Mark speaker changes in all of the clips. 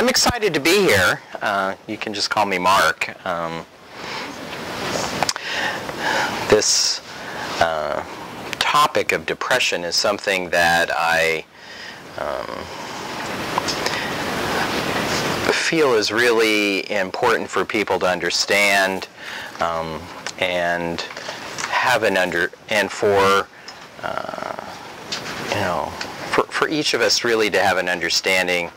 Speaker 1: I'm excited to be here. You can just call me Mark. This topic of depression is something that I feel is really important for people to understand, and have for each of us really to have an understanding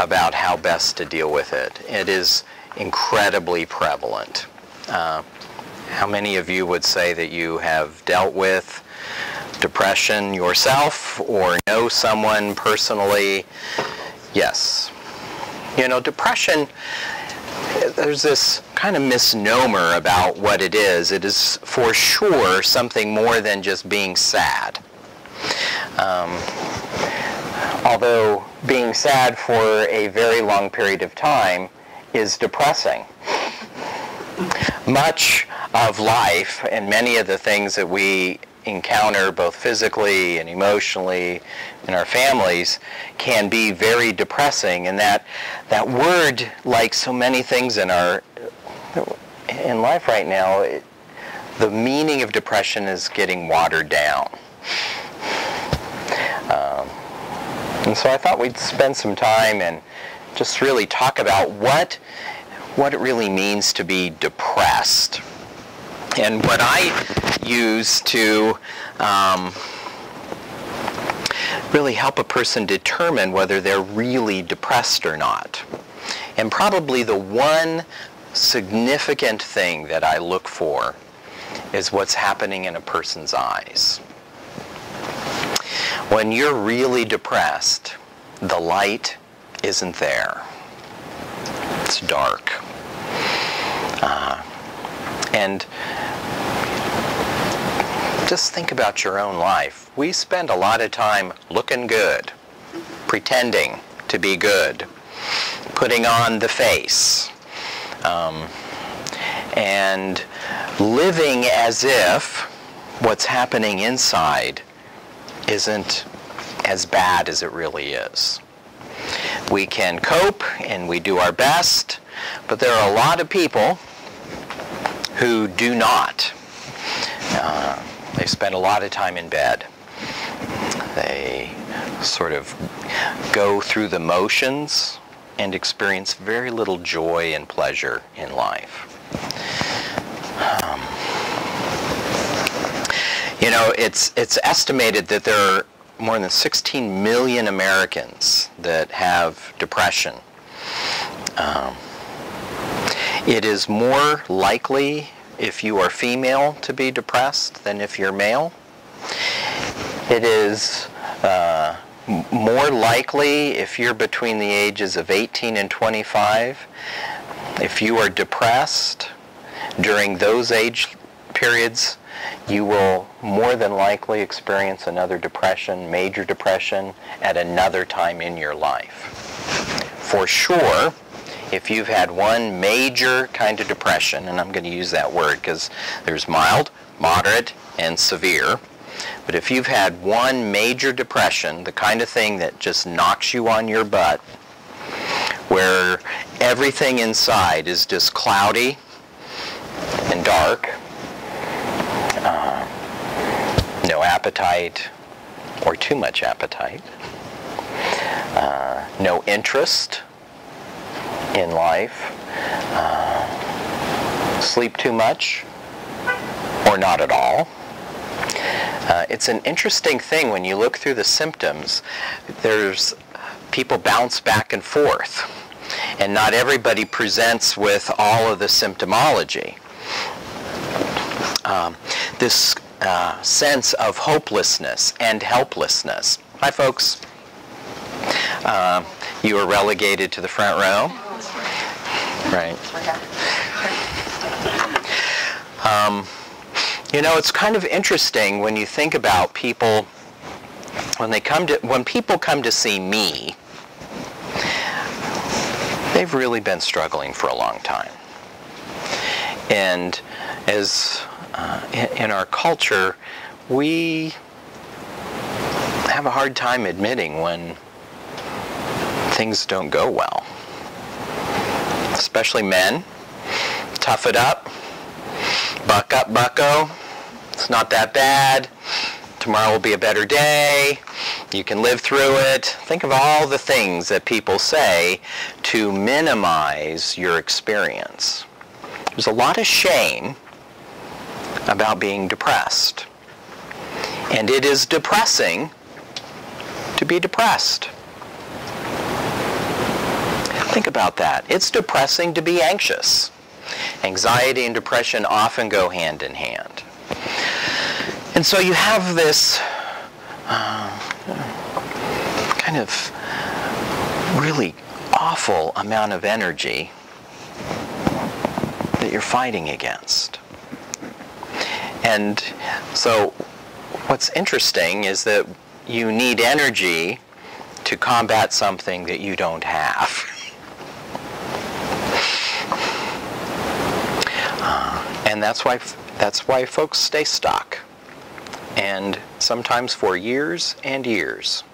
Speaker 1: about how best to deal with it. It is incredibly prevalent. How many of you would say that you have dealt with depression yourself or know someone personally? Yes. You know, depression, there's this kind of misnomer about what it is. It is for sure something more than just being sad. Although being sad for a very long period of time is depressing. Much of life and many of the things that we encounter both physically and emotionally in our families can be very depressing, and that word, like so many things in life right now, the meaning of depression is getting watered down. And so I thought we'd spend some time and just really talk about what it really means to be depressed. And what I use to really help a person determine whether they're really depressed or not. And probably the one significant thing that I look for is what's happening in a person's eyes. When you're really depressed, the light isn't there. It's dark. And just think about your own life. We spend a lot of time looking good, pretending to be good, putting on the face, and living as if what's happening inside isn't as bad as it really is. We can cope and we do our best, but there are a lot of people who do not. They spend a lot of time in bed. They sort of go through the motions and experience very little joy and pleasure in life. You know, it's estimated that there are more than 16 million Americans that have depression. It is more likely if you are female to be depressed than if you're male. It is more likely if you're between the ages of 18 and 25. If you are depressed during those age periods, you will more than likely experience another depression, major depression, at another time in your life. For sure, if you've had one major kind of depression, and I'm going to use that word because there's mild, moderate, and severe, but if you've had one major depression, the kind of thing that just knocks you on your butt, where everything inside is just cloudy and dark, no appetite or too much appetite, no interest in life, sleep too much or not at all. It's an interesting thing when you look through the symptoms. There's people bounce back and forth, and not everybody presents with all of the symptomology. This sense of hopelessness and helplessness. Hi, folks. You were relegated to the front row. Right. You know, it's kind of interesting when you think about people when people come to see me. They've really been struggling for a long time, and as in our culture, we have a hard time admitting when things don't go well. especially men. Tough it up. Buck up, bucko. It's not that bad. Tomorrow will be a better day. You can live through it. Think of all the things that people say to minimize your experience. There's a lot of shame about being depressed. And it is depressing to be depressed. Think about that. It's depressing to be anxious. Anxiety and depression often go hand in hand. And so you have this kind of really awful amount of energy that you're fighting against. And so what's interesting is that you need energy to combat something that you don't have. And that's why folks stay stuck. And sometimes for years and years.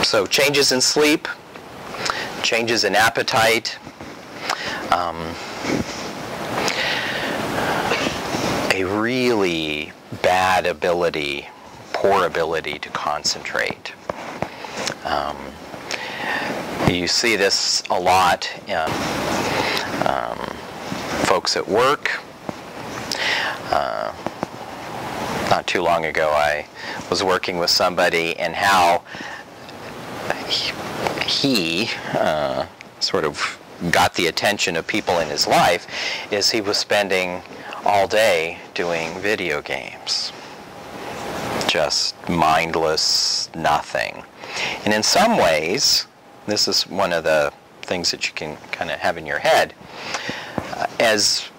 Speaker 1: So changes in sleep, changes in appetite, a really bad ability, poor ability to concentrate. You see this a lot in folks at work. Not too long ago I was working with somebody, and how he sort of got the attention of people in his life is he was spending all day doing video games. Just mindless nothing. And in some ways, this is one of the things that you can kind of have in your head. As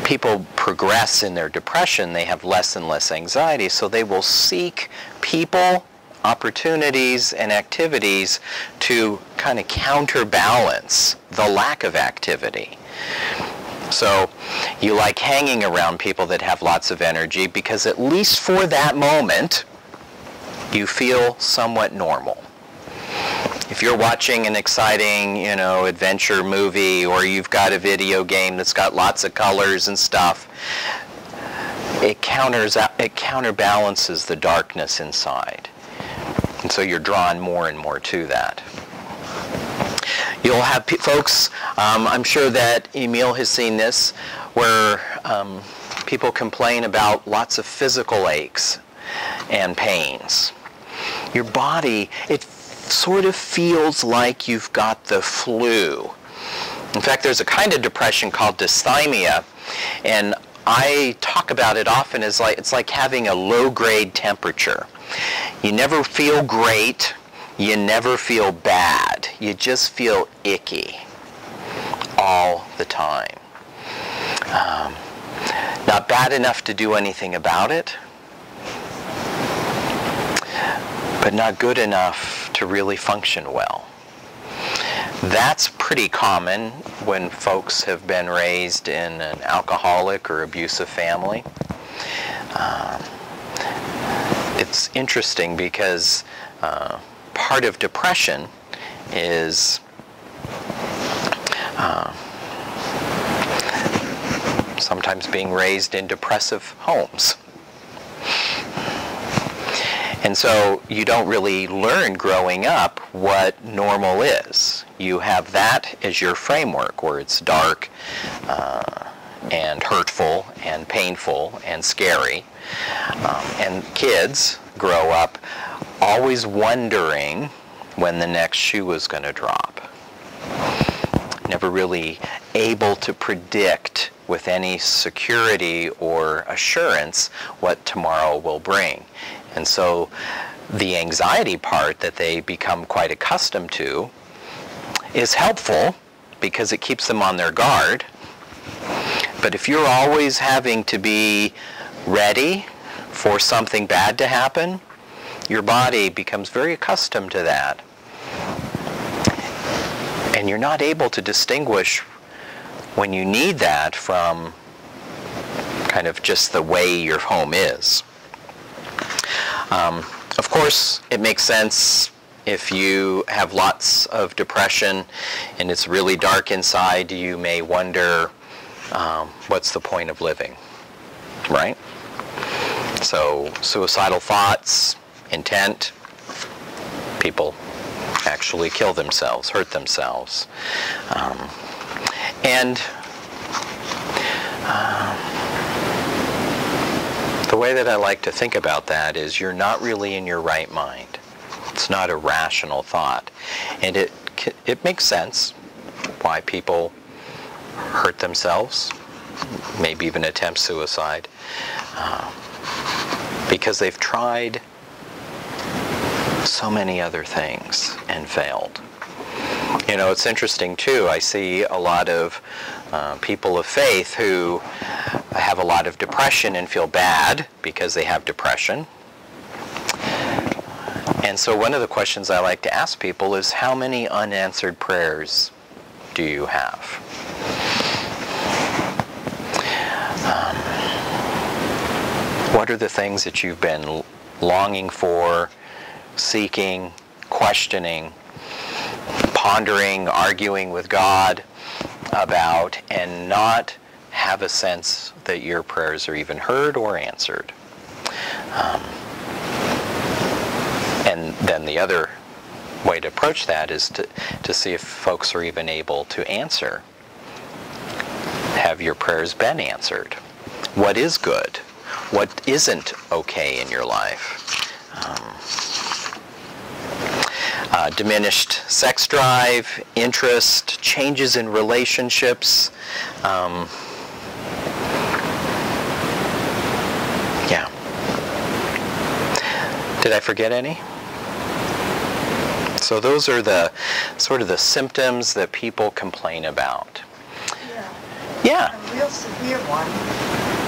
Speaker 1: people progress in their depression, they have less and less anxiety, so they will seek people, opportunities, and activities to kind of counterbalance the lack of activity. So you like hanging around people that have lots of energy because at least for that moment, you feel somewhat normal. If you're watching an exciting, adventure movie, or you've got a video game that's got lots of colors and stuff, it counterbalances the darkness inside. And so you're drawn more and more to that. You'll have folks, I'm sure that Emil has seen this, where people complain about lots of physical aches and pains. Your body, it sort of feels like you've got the flu. In fact, there's a kind of depression called dysthymia, and I talk about it often as it's like having a low-grade temperature. You never feel great, you never feel bad, you just feel icky all the time. Not bad enough to do anything about it, but not good enough to really function well. That's pretty common when folks have been raised in an alcoholic or abusive family. It's interesting because part of depression is sometimes being raised in depressive homes. And so you don't really learn growing up what normal is. You have that as your framework, where it's dark and hurtful and painful and scary. And kids grow up always wondering when the next shoe is going to drop. Never really able to predict with any security or assurance what tomorrow will bring. And so the anxiety part that they become quite accustomed to is helpful because it keeps them on their guard. But if you're always having to be ready for something bad to happen, your body becomes very accustomed to that. And you're not able to distinguish when you need that from kind of just the way your home is. Of course, it makes sense if you have lots of depression and it's really dark inside, you may wonder, what's the point of living, right? So suicidal thoughts, intent, people actually kill themselves, hurt themselves. The way that I like to think about that is you're not really in your right mind. It's not a rational thought. And it makes sense why people hurt themselves, maybe even attempt suicide, because they've tried so many other things and failed. You know, it's interesting too, I see a lot of people of faith who have a lot of depression and feel bad because they have depression. And so one of the questions I like to ask people is, how many unanswered prayers do you have? What are the things that you've been longing for, seeking, questioning, pondering, arguing with God about, and not have a sense that your prayers are even heard or answered? And then the other way to approach that is to see if folks are even able to answer. Have your prayers been answered? What is good? What isn't okay in your life? Diminished sex drive, interest, changes in relationships. Yeah. Did I forget any? So those are the sort of the symptoms that people complain about. Yeah.
Speaker 2: A real severe one,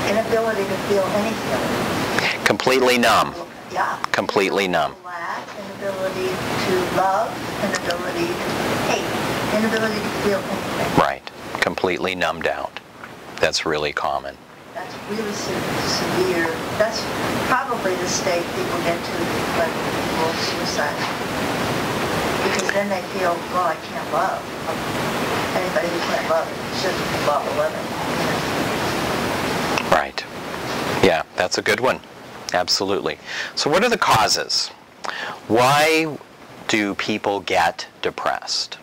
Speaker 2: inability to feel anything.
Speaker 1: Completely numb.
Speaker 2: Yeah.
Speaker 1: Completely numb.
Speaker 2: Lack, inability to love, inability to hate, inability to feel anything.
Speaker 1: Right. Completely numbed out. That's really common.
Speaker 2: That's really severe. That's probably the state people get to when people suicide. Because then they feel, well, I can't love. Anybody who can't love shouldn't bother living.
Speaker 1: Right. Yeah, that's a good one. Absolutely. So what are the causes? Why do people get depressed?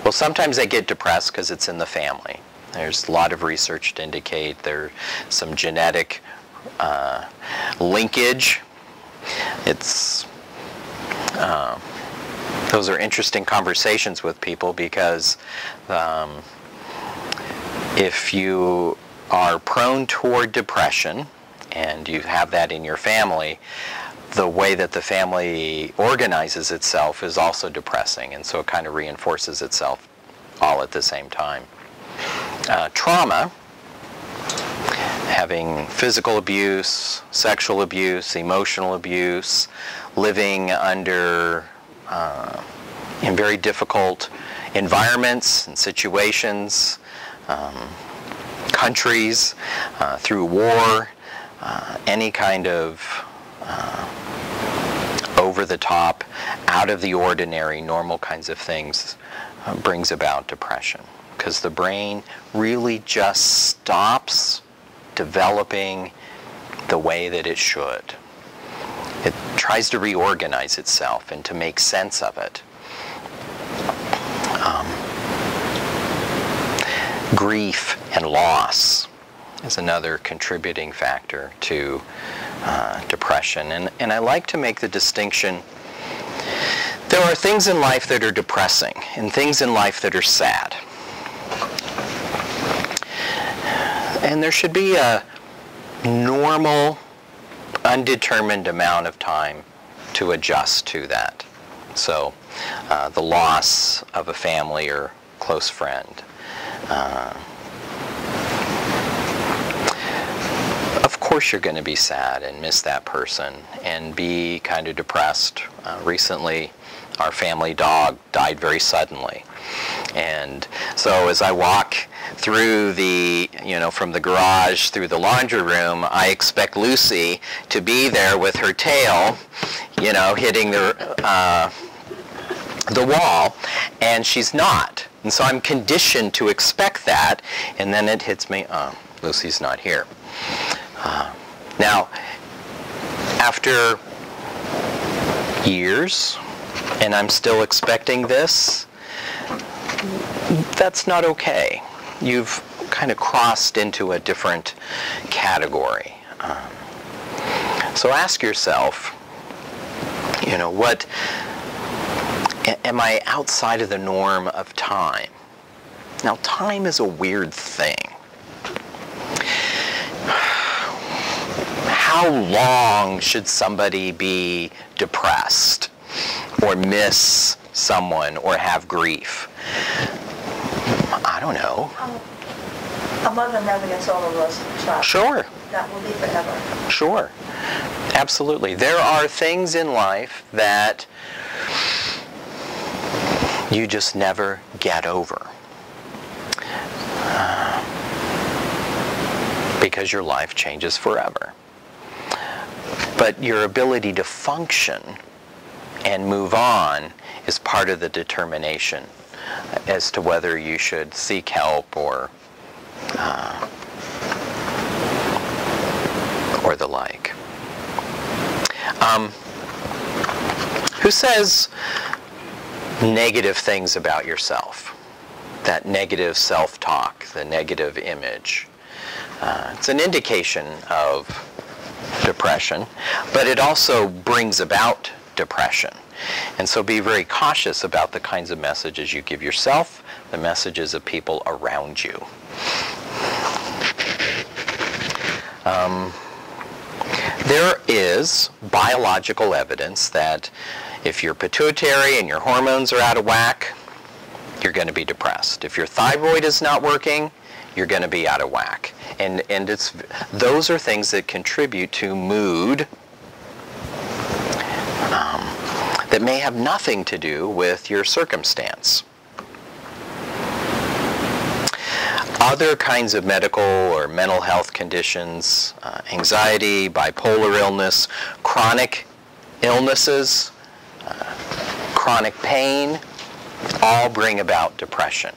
Speaker 1: Well, sometimes they get depressed because it's in the family. There's a lot of research to indicate there's some genetic linkage. Those are interesting conversations with people because if you are prone toward depression and you have that in your family, the way that the family organizes itself is also depressing, and so it kind of reinforces itself all at the same time. Trauma, having physical abuse, sexual abuse, emotional abuse, living under in very difficult environments and situations, countries, through war, any kind of over-the-top, out-of-the-ordinary, normal kinds of things brings about depression, because the brain really just stops developing the way that it should. It tries to reorganize itself and to make sense of it. Grief and loss is another contributing factor to depression. And I like to make the distinction. There are things in life that are depressing and things in life that are sad. And there should be a normal, undetermined amount of time to adjust to that. So the loss of a family or close friend. Of course you're going to be sad and miss that person and be kind of depressed. Recently Our family dog died very suddenly. And so as I walk through the, from the garage through the laundry room, I expect Lucy to be there with her tail, hitting the wall, and she's not. And so I'm conditioned to expect that, and then it hits me, oh, Lucy's not here. Now, after years, and I'm still expecting this, that's not okay. You've kind of crossed into a different category. So ask yourself, what am I outside of the norm of time? Now, time is a weird thing. How long should somebody be depressed or miss someone or have grief? I don't know.
Speaker 2: A mother never gets over loss of a child.
Speaker 1: Sure.
Speaker 2: That will be forever.
Speaker 1: Sure. Absolutely. There are things in life that you just never get over. Because your life changes forever. But your ability to function and move on is part of the determination as to whether you should seek help or the like. Who says negative things about yourself? That negative self-talk, the negative image. It's an indication of depression, but it also brings about depression. And so be very cautious about the kinds of messages you give yourself, the messages of people around you. There is biological evidence that if your pituitary and your hormones are out of whack, you're going to be depressed. If your thyroid is not working, you're going to be out of whack. And those are things that contribute to mood that may have nothing to do with your circumstance. Other kinds of medical or mental health conditions, anxiety, bipolar illness, chronic illnesses, chronic pain, all bring about depression.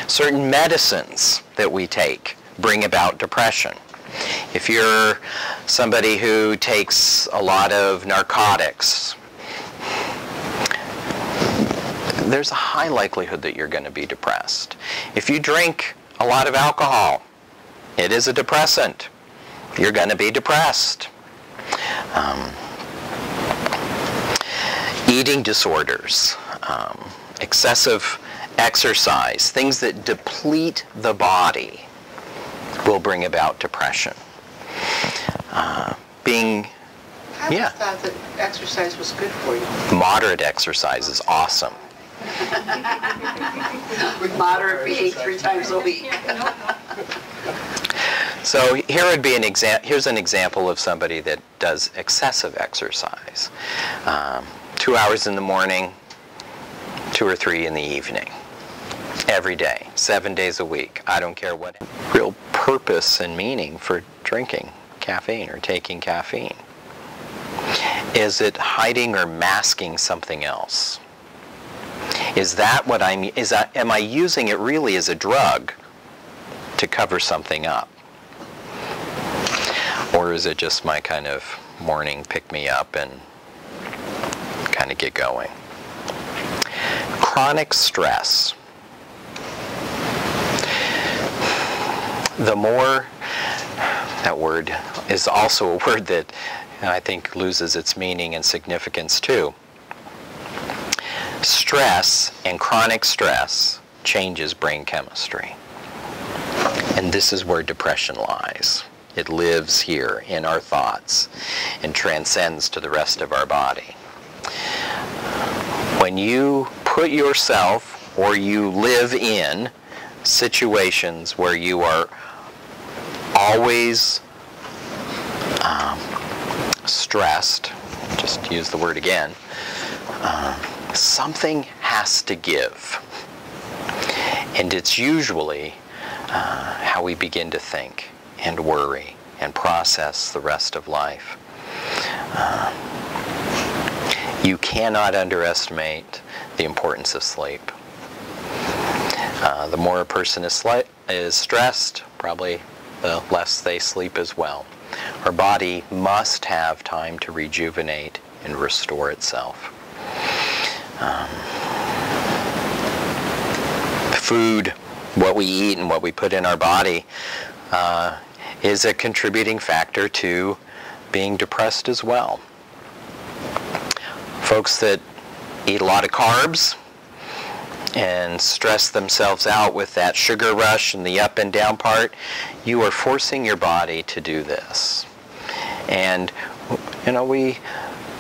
Speaker 1: Certain medicines that we take bring about depression. If you're somebody who takes a lot of narcotics, there's a high likelihood that you're going to be depressed. If you drink a lot of alcohol, it is a depressant. You're going to be depressed. Eating disorders, excessive exercise, things that deplete the body will bring about depression.
Speaker 3: I thought that exercise was good for you.
Speaker 1: Moderate exercise is awesome.
Speaker 3: With moderate being 3 times a week.
Speaker 1: So here would be here's an example of somebody that does excessive exercise. 2 hours in the morning, 2 or 3 in the evening. Every day, 7 days a week. I don't care what real purpose and meaning for drinking caffeine or taking caffeine. Is it hiding or masking something else? Is that what am I using it really as a drug to cover something up? Or is it just my kind of morning pick-me-up and kind of get going? Chronic stress. The more, that word is also a word that I think loses its meaning and significance too. Stress and chronic stress changes brain chemistry. And this is where depression lies. It lives here in our thoughts and transcends to the rest of our body. When you put yourself or you live in situations where you are always stressed, just to use the word again, something has to give. And it's usually how we begin to think and worry and process the rest of life. You cannot underestimate the importance of sleep. The more a person is stressed, probably the less they sleep as well. Our body must have time to rejuvenate and restore itself. Food, what we eat and what we put in our body, is a contributing factor to being depressed as well. Folks that eat a lot of carbs and stress themselves out with that sugar rush and the up and down part, you are forcing your body to do this. And, you know, we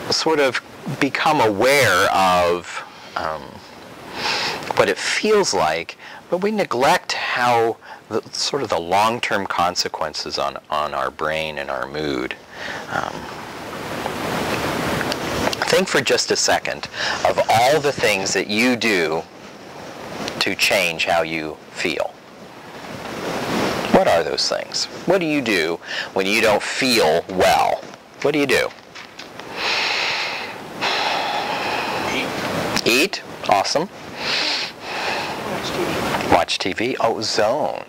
Speaker 1: sort of become aware of what it feels like, but we neglect how sort of the long-term consequences on our brain and our mood. Think for just a second of all the things that you do to change how you feel. What are those things? What do you do when you don't feel well? What do you do? Eat? Awesome. Watch TV. Oh, zone.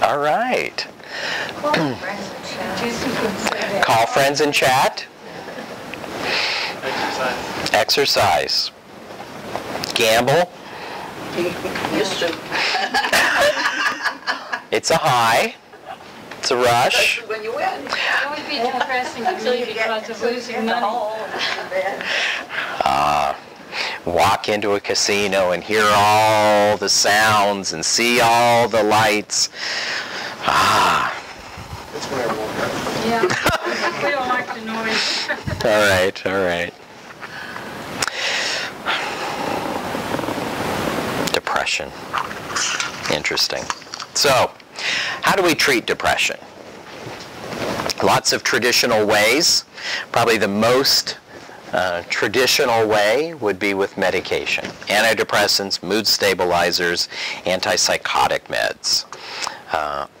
Speaker 1: All right. Call friends and chat. Exercise. Gamble.
Speaker 3: Used to.
Speaker 1: It's a high. It's a rush.
Speaker 3: Especially when you win.
Speaker 4: It would be depressing until you get to losing money.
Speaker 1: Walk into a casino and hear all the sounds and see all the lights.
Speaker 5: That's when I woke up.
Speaker 4: Yeah, we don't like the noise.
Speaker 1: All right, all right. Depression. Interesting. So, how do we treat depression? Lots of traditional ways. Probably the most traditional way would be with medication. Antidepressants, mood stabilizers, antipsychotic meds.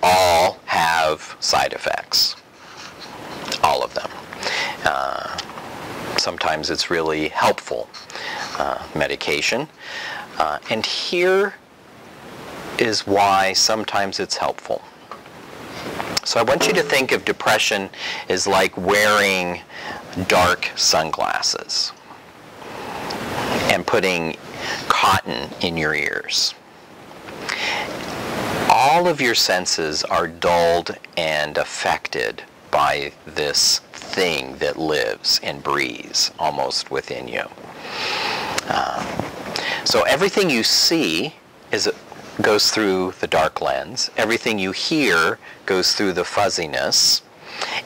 Speaker 1: All have side effects. All of them. Sometimes it's really helpful medication. And here is why sometimes it's helpful. So I want you to think of depression as like wearing dark sunglasses and putting cotton in your ears. All of your senses are dulled and affected by this thing that lives and breathes almost within you. So everything you see goes through the dark lens. Everything you hear goes through the fuzziness.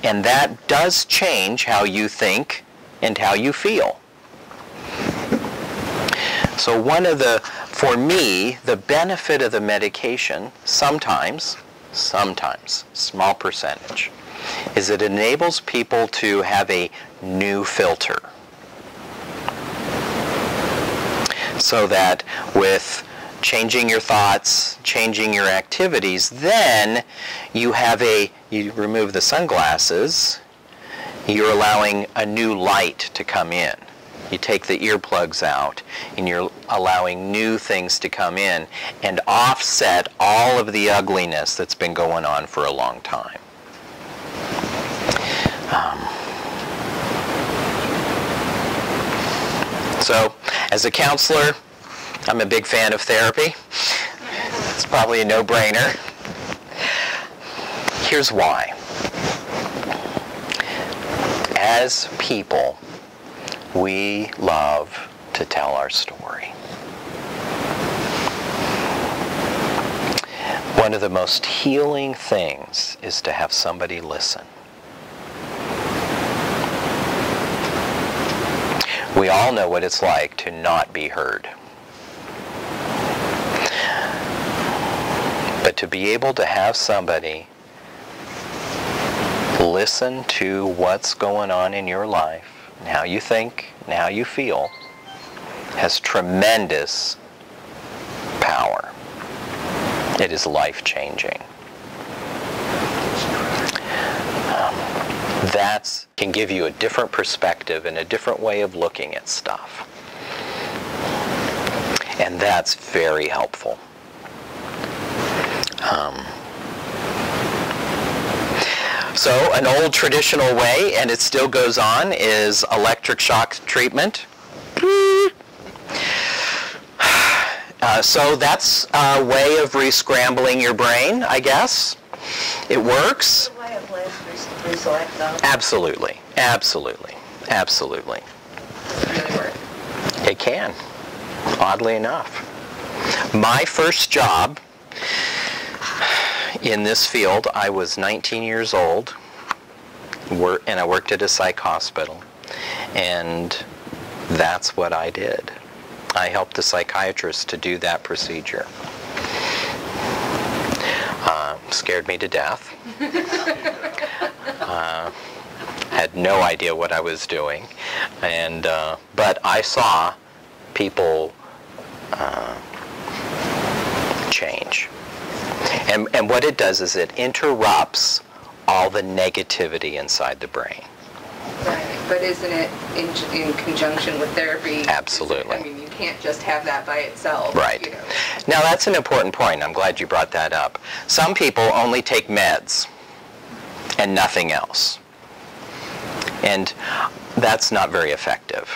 Speaker 1: And that does change how you think and how you feel. So for me, the benefit of the medication, sometimes, small percentage, is it enables people to have a new filter. So that with changing your thoughts, changing your activities, then you remove the sunglasses, you're allowing a new light to come in. You take the earplugs out and you're allowing new things to come in and offset all of the ugliness that's been going on for a long time. So, as a counselor, I'm a big fan of therapy. It's probably a no-brainer. Here's why. As people, we love to tell our story. One of the most healing things is to have somebody listen. We all know what it's like to not be heard. But to be able to have somebody listen to what's going on in your life, and how you think, and how you feel, has tremendous power. It is life-changing. That can give you a different perspective and a different way of looking at stuff. And that's very helpful. So an old traditional way, and it still goes on, is electric shock treatment. So that's a way of re-scrambling your brain, I guess. It works.
Speaker 2: It's a way of last resort, though.
Speaker 1: Absolutely. Absolutely. Absolutely.
Speaker 3: Does it really work?
Speaker 1: It can, oddly enough. My first job in this field, I was 19 years old, and I worked at a psych hospital, and that's what I did. I helped the psychiatrist to do that procedure. Scared me to death. Had no idea what I was doing, and but I saw people change. And what it does is it interrupts all the negativity inside the brain.
Speaker 3: Right. But isn't it in conjunction with therapy?
Speaker 1: Absolutely.
Speaker 3: I mean, you can't just have that by itself.
Speaker 1: Right.
Speaker 3: You know.
Speaker 1: Now that's an important point. I'm glad you brought that up. Some people only take meds and nothing else. And that's not very effective.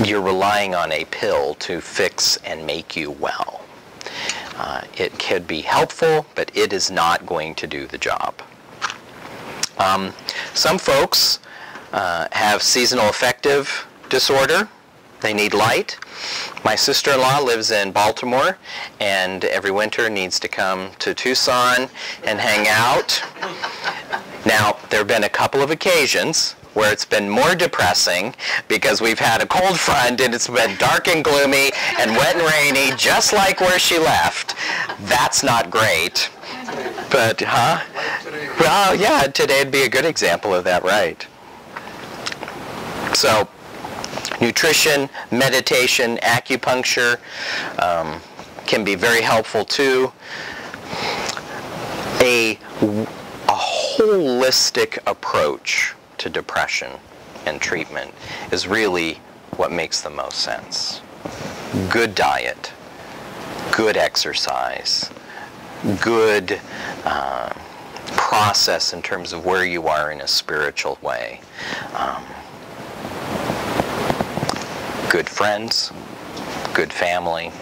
Speaker 1: You're relying on a pill to fix and make you well. It could be helpful, but it is not going to do the job. Some folks have seasonal affective disorder. They need light. My sister-in-law lives in Baltimore, and every winter needs to come to Tucson and hang out. Now, there have been a couple of occasions where it's been more depressing because we've had a cold front and it's been dark and gloomy and wet and rainy, just like where she left. That's not great. But, well, yeah, today'd be a good example of that, right? So, nutrition, meditation, acupuncture can be very helpful too. A holistic approach to depression and treatment is really what makes the most sense. Good diet, good exercise, good process in terms of where you are in a spiritual way. Good friends, good family.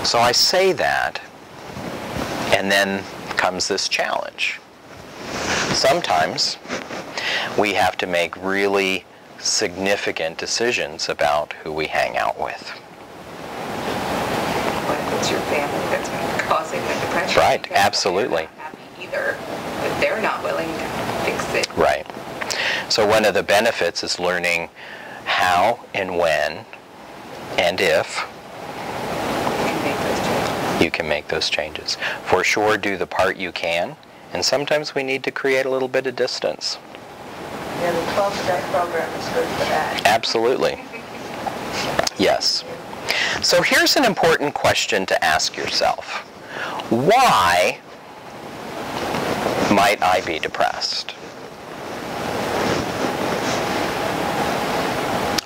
Speaker 1: So I say that, and then comes this challenge. Sometimes we have to make really significant decisions about who we hang out with.
Speaker 3: What if it's your family that's causing the depression?
Speaker 1: Right,
Speaker 3: Because
Speaker 1: absolutely.
Speaker 3: they're not happy either, but they're not willing to fix it.
Speaker 1: Right. So one of the benefits is learning how and when and if you can make those changes. For sure, do the part you can, and sometimes we need to create a little bit of distance.
Speaker 2: Yeah, the 12-step program is good for that.
Speaker 1: Absolutely. Yes. So here's an important question to ask yourself. Why might I be depressed?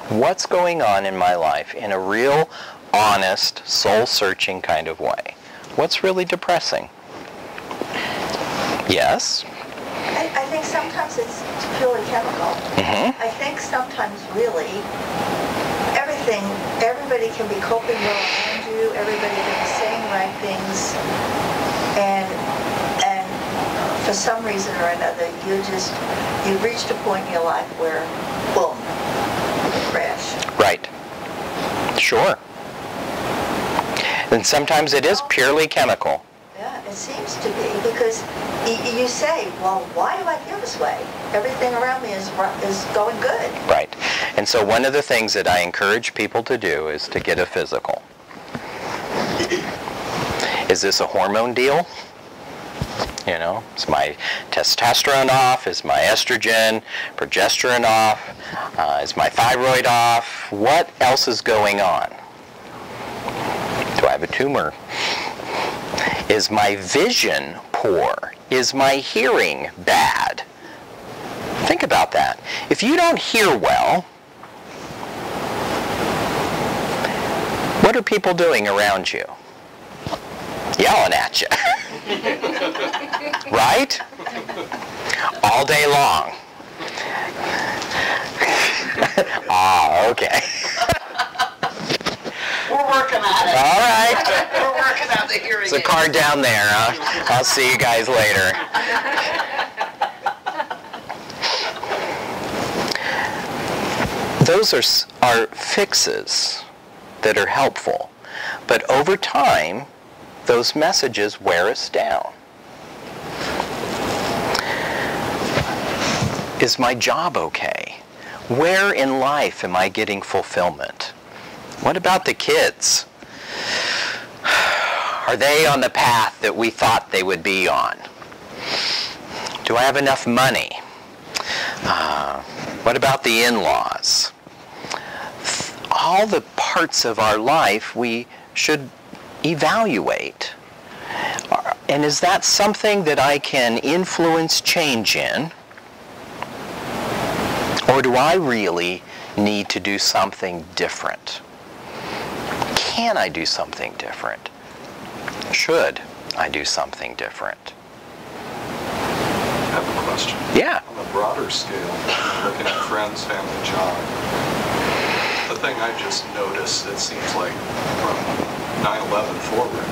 Speaker 1: What's going on in my life in a real, honest, soul-searching kind of way? What's really depressing? Yes?
Speaker 2: I think sometimes it's purely chemical.
Speaker 1: Mm-hmm.
Speaker 2: I think sometimes really everybody can be coping well around you, everybody can be saying right things, and for some reason or another, you've reached a point in your life where, boom, you crash.
Speaker 1: Right. Sure. And sometimes it is purely chemical.
Speaker 2: Yeah, it seems to be, because you say, well, why do I feel this way? Everything around me is going good.
Speaker 1: Right. And so one of the things that I encourage people to do is to get a physical. Is this a hormone deal? You know, is my testosterone off? Is my estrogen, progesterone off? Is my thyroid off? What else is going on? Do I have a tumor? Is my vision poor? Is my hearing bad? Think about that. If you don't hear well, what are people doing around you? Yelling at you. Right? All day long. Ah, okay.
Speaker 5: We're working on it.
Speaker 1: All right.
Speaker 5: We're working on the hearing
Speaker 1: There's a card down there. I'll see you guys later. Those are fixes that are helpful. But over time, those messages wear us down. Is my job okay? Where in life am I getting fulfillment? What about the kids? Are they on the path that we thought they would be on? Do I have enough money? What about the in-laws? All the parts of our life we should evaluate. And is that something that I can influence change in? Or do I really need to do something different? Can I do something different? Should I do something different?
Speaker 6: I have a question.
Speaker 1: Yeah.
Speaker 6: On a broader scale, looking at friends, family, job, the thing I just noticed, it seems like from 9/11 forward,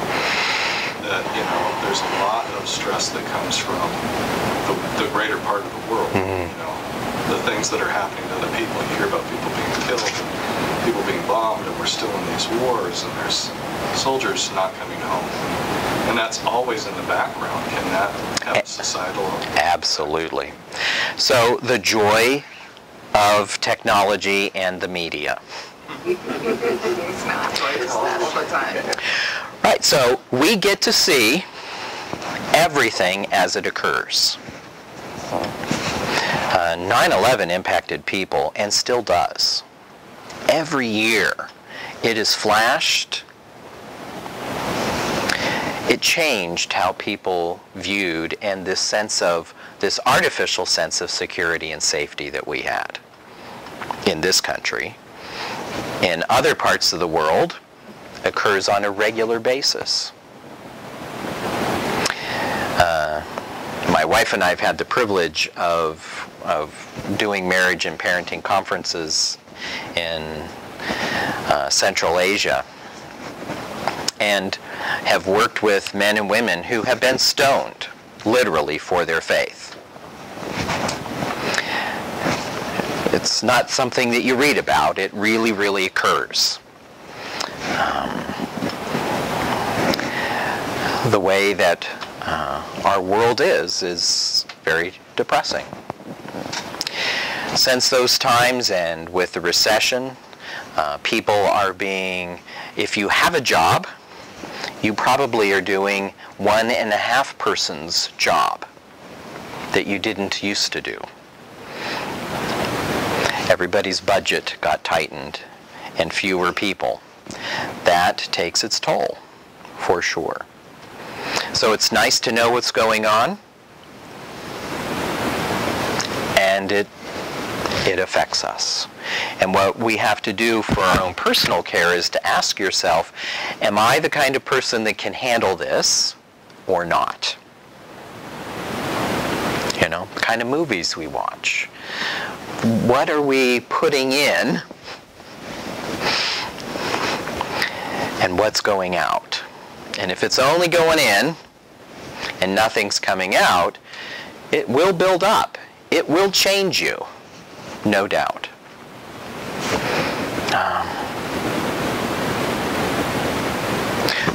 Speaker 6: that, you know, there's a lot of stress that comes from the greater part of the world.
Speaker 1: Mm-hmm.
Speaker 6: You know, the things that are happening to other people. You hear about people being killed, and people being bombed, and we're still in these wars, and there's soldiers not coming home. And that's always in the background. Can that have a societal...
Speaker 1: Absolutely. So the joy of technology and the media.
Speaker 3: It's not joyous that all the time.
Speaker 1: Right, so we get to see everything as it occurs. 9/11 impacted people and still does. Every year it is flashed. It changed how people viewed and this artificial sense of security and safety that we had in this country. In other parts of the world, occurs on a regular basis. My wife and I have had the privilege of doing marriage and parenting conferences in Central Asia, and have worked with men and women who have been stoned, literally, for their faith. It's not something that you read about. It really, really occurs. The way that our world is very depressing. Since those times, and with the recession, people are being, if you have a job, you probably are doing 1.5 person's job that you didn't used to do. Everybody's budget got tightened and fewer people. That takes its toll, for sure. So it's nice to know what's going on, and it affects us. And what we have to do for our own personal care is to ask yourself, am I the kind of person that can handle this or not? You know, the kind of movies we watch. What are we putting in and what's going out? And if it's only going in and nothing's coming out, it will build up. It will change you, no doubt.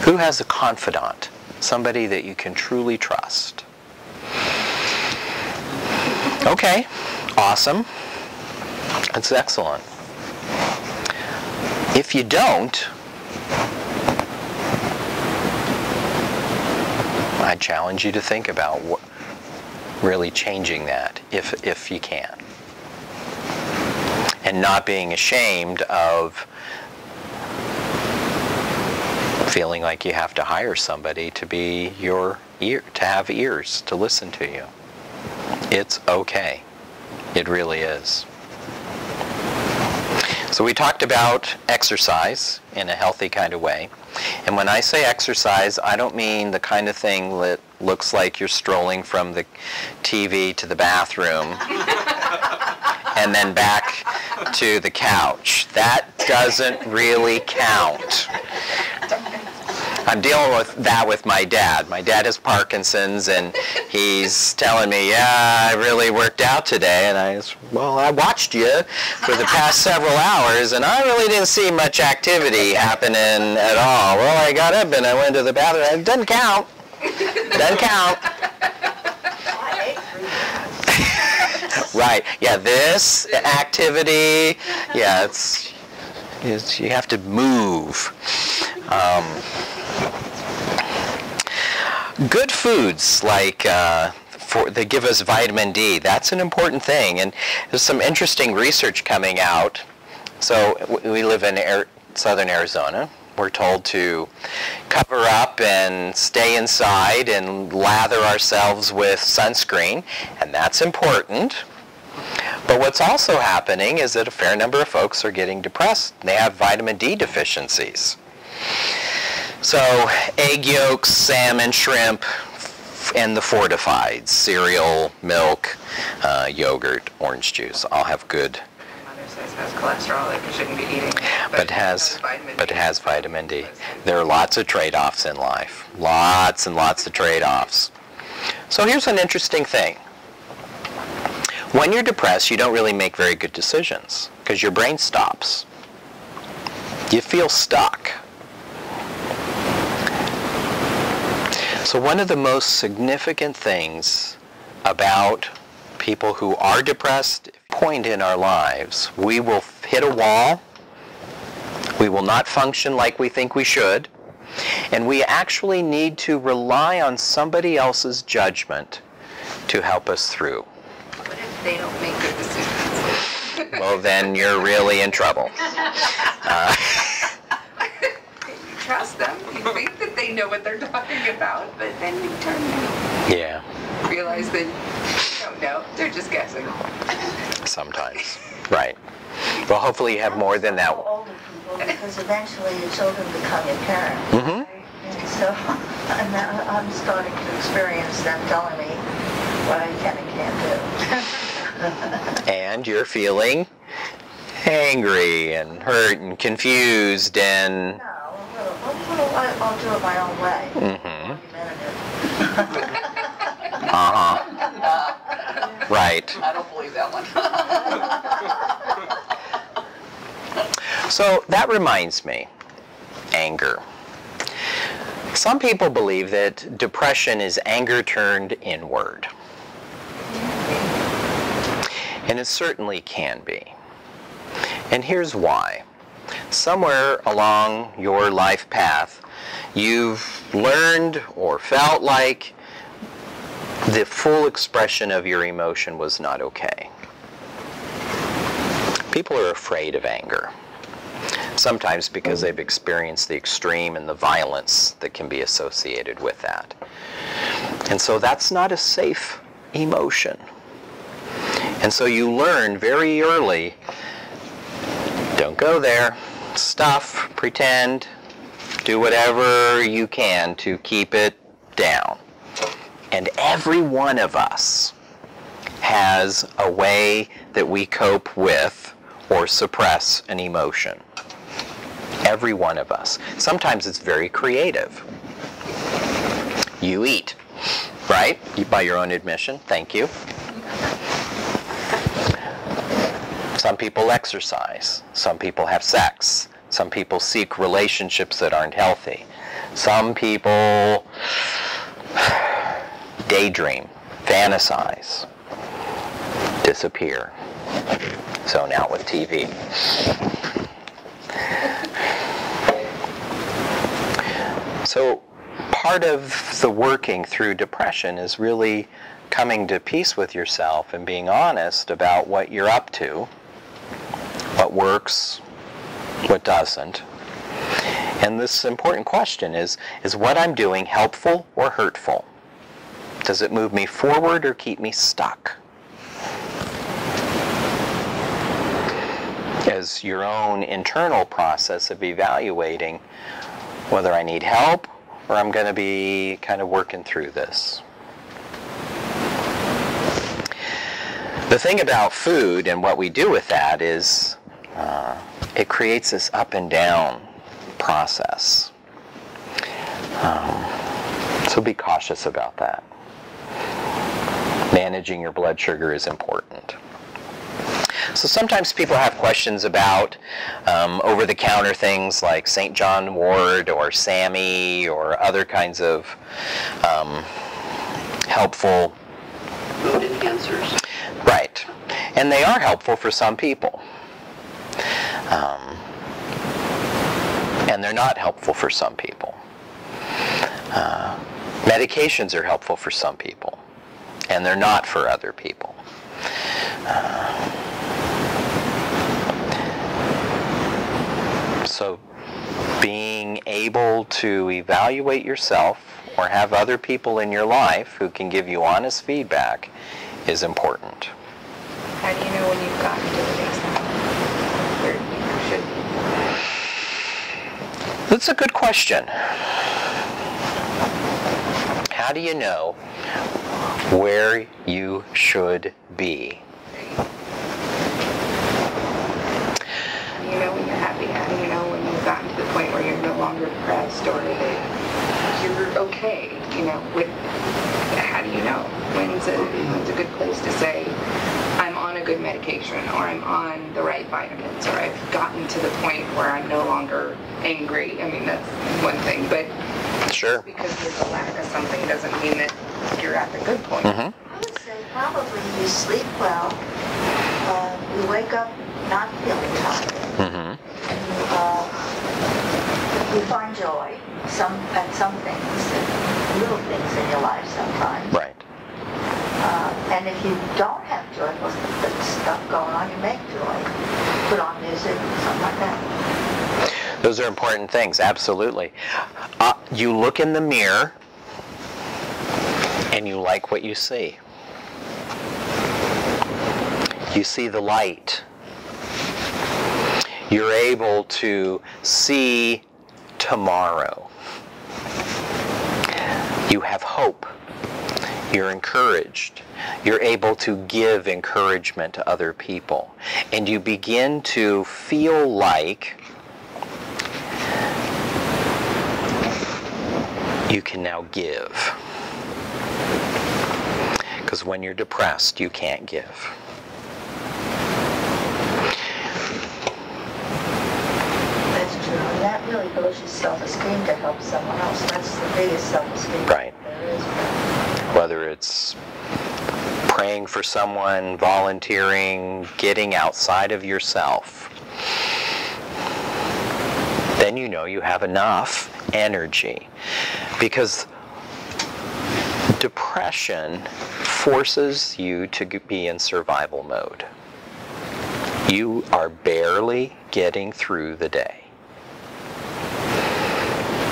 Speaker 1: Who has a confidant? Somebody that you can truly trust. Okay, awesome. That's excellent. If you don't, I challenge you to think about really changing that if you can. And not being ashamed of feeling like you have to hire somebody to be your ear, to have ears to listen to you. It's okay. It really is. So we talked about exercise in a healthy kind of way. And when I say exercise, I don't mean the kind of thing that looks like you're strolling from the TV to the bathroom and then back to the couch. That doesn't really count. I'm dealing with that with my dad. My dad has Parkinson's, and he's telling me, yeah, I really worked out today. And I watched you for the past several hours, and I really didn't see much activity happening at all. Well, I got up and I went to the bathroom. It doesn't count. Doesn't count. Right. Yeah, this activity, yeah, it's you have to move. Good foods like they give us vitamin D. That's an important thing, and there's some interesting research coming out. So we live in southern Arizona. We're told to cover up and stay inside and lather ourselves with sunscreen, and that's important. But what's also happening is that a fair number of folks are getting depressed. They have vitamin D deficiencies. So egg yolks, salmon, shrimp, and the fortifieds, cereal, milk, yogurt, orange juice, all have good.
Speaker 3: Mother says has cholesterol, like you shouldn't be eating.
Speaker 1: But it has vitamin D. There are lots of trade-offs in life. Lots and lots of trade-offs. So here's an interesting thing. When you're depressed, you don't really make very good decisions because your brain stops. You feel stuck. So one of the most significant things about people who are depressed, point in our lives, we will hit a wall, we will not function like we think we should, and we actually need to rely on somebody else's judgment to help us through.
Speaker 3: What if they don't make good decisions?
Speaker 1: Well, then you're really in trouble.
Speaker 3: You trust them, you think that they know what they're talking about, but then you turn and realize that they don't know, they're just guessing.
Speaker 1: Sometimes, right. Well, hopefully you have more than that.
Speaker 2: Older people, because eventually your children become your parents.
Speaker 1: Mm-hmm.
Speaker 2: And so I'm starting to experience them telling me what I can and can't do.
Speaker 1: And you're feeling angry and hurt and confused and...
Speaker 2: No, I'll do it my own way.
Speaker 1: Mm-hmm.
Speaker 2: Argumentative.
Speaker 1: Uh-huh. Right.
Speaker 5: I don't believe that one.
Speaker 1: So that reminds me, anger. Some people believe that depression is anger turned inward. And it certainly can be. And here's why. Somewhere along your life path, you've learned or felt like the full expression of your emotion was not okay. People are afraid of anger, sometimes because they've experienced the extreme and the violence that can be associated with that. And so that's not a safe emotion. And so you learn very early, don't go there, stuff, pretend, do whatever you can to keep it down. And every one of us has a way that we cope with or suppress an emotion. Every one of us. Sometimes it's very creative. You eat, right? By your own admission. Thank you. Some people exercise. Some people have sex. Some people seek relationships that aren't healthy. Some people daydream, fantasize, disappear, zone out with TV. So part of the working through depression is really coming to peace with yourself and being honest about what you're up to, what works, what doesn't. And this important question is what I'm doing helpful or hurtful? Does it move me forward or keep me stuck? As your own internal process of evaluating whether I need help or I'm going to be kind of working through this. The thing about food and what we do with that is it creates this up and down process. So be cautious about that. Managing your blood sugar is important. So sometimes people have questions about over-the-counter things like St. John wort or SAMe or other kinds of helpful
Speaker 5: Food enhancers.
Speaker 1: Right. And they are helpful for some people. And they're not helpful for some people. Medications are helpful for some people. And they're not for other people. So being able to evaluate yourself or have other people in your life who can give you honest feedback is important.
Speaker 3: How do you know when you've gotten to the baseline where you should be?
Speaker 1: That's a good question. How do you know where you should be?
Speaker 3: How do you know when you're happy? How do you know when you've gotten to the point where you're no longer depressed or that you're okay? How do you know? When's a good place to say, I'm on a good medication, or I'm on the right vitamins, or I've gotten to the point where I'm no longer angry? I mean, that's one thing, but
Speaker 1: Sure.
Speaker 3: because there's a lack of something doesn't mean that you're at the good point.
Speaker 1: Mm-hmm.
Speaker 2: I would say probably you sleep well, you wake up not feeling tired,
Speaker 1: Mm-hmm.
Speaker 2: you find joy at some things, little things in your life sometimes.
Speaker 1: Right.
Speaker 2: And if you don't have joy, well, there's stuff going on, you make joy. Put on music, something like that.
Speaker 1: Those are important things, absolutely. You look in the mirror and you like what you see. You see the light. You're able to see tomorrow. You have hope. You're encouraged. You're able to give encouragement to other people. And you begin to feel like you can now give. Because when you're depressed, you can't give.
Speaker 2: That's true. And that really builds your self-esteem to help someone else. That's the biggest self-esteem
Speaker 1: Right.
Speaker 2: there is.
Speaker 1: Whether it's praying for someone, volunteering, getting outside of yourself, then you know you have enough energy. Because depression forces you to be in survival mode. You are barely getting through the day.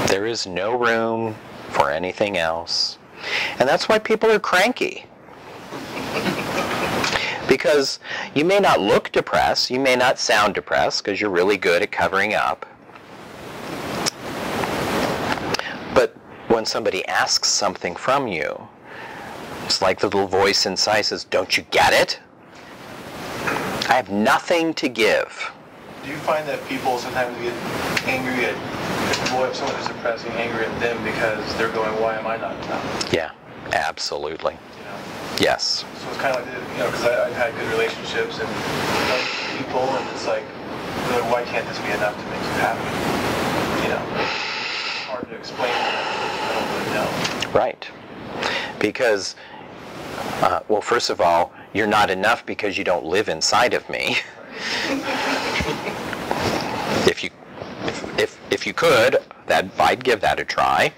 Speaker 1: There is no room for anything else. And that's why people are cranky. Because you may not look depressed, you may not sound depressed because you're really good at covering up. But when somebody asks something from you, it's like the little voice inside says, don't you get it? I have nothing to give.
Speaker 7: Do you find that people sometimes get angry at if someone is depressed, getting angry at them because they're going, why am I not enough?
Speaker 1: Yeah, absolutely.
Speaker 7: You know?
Speaker 1: Yes.
Speaker 7: So it's kind of like, because I've had good relationships and people, and it's like, why can't this be enough to make you happy? It's hard to explain that. I don't really know.
Speaker 1: Right. Because, well, first of all, you're not enough because you don't live inside of me. If you could, I'd give that a try.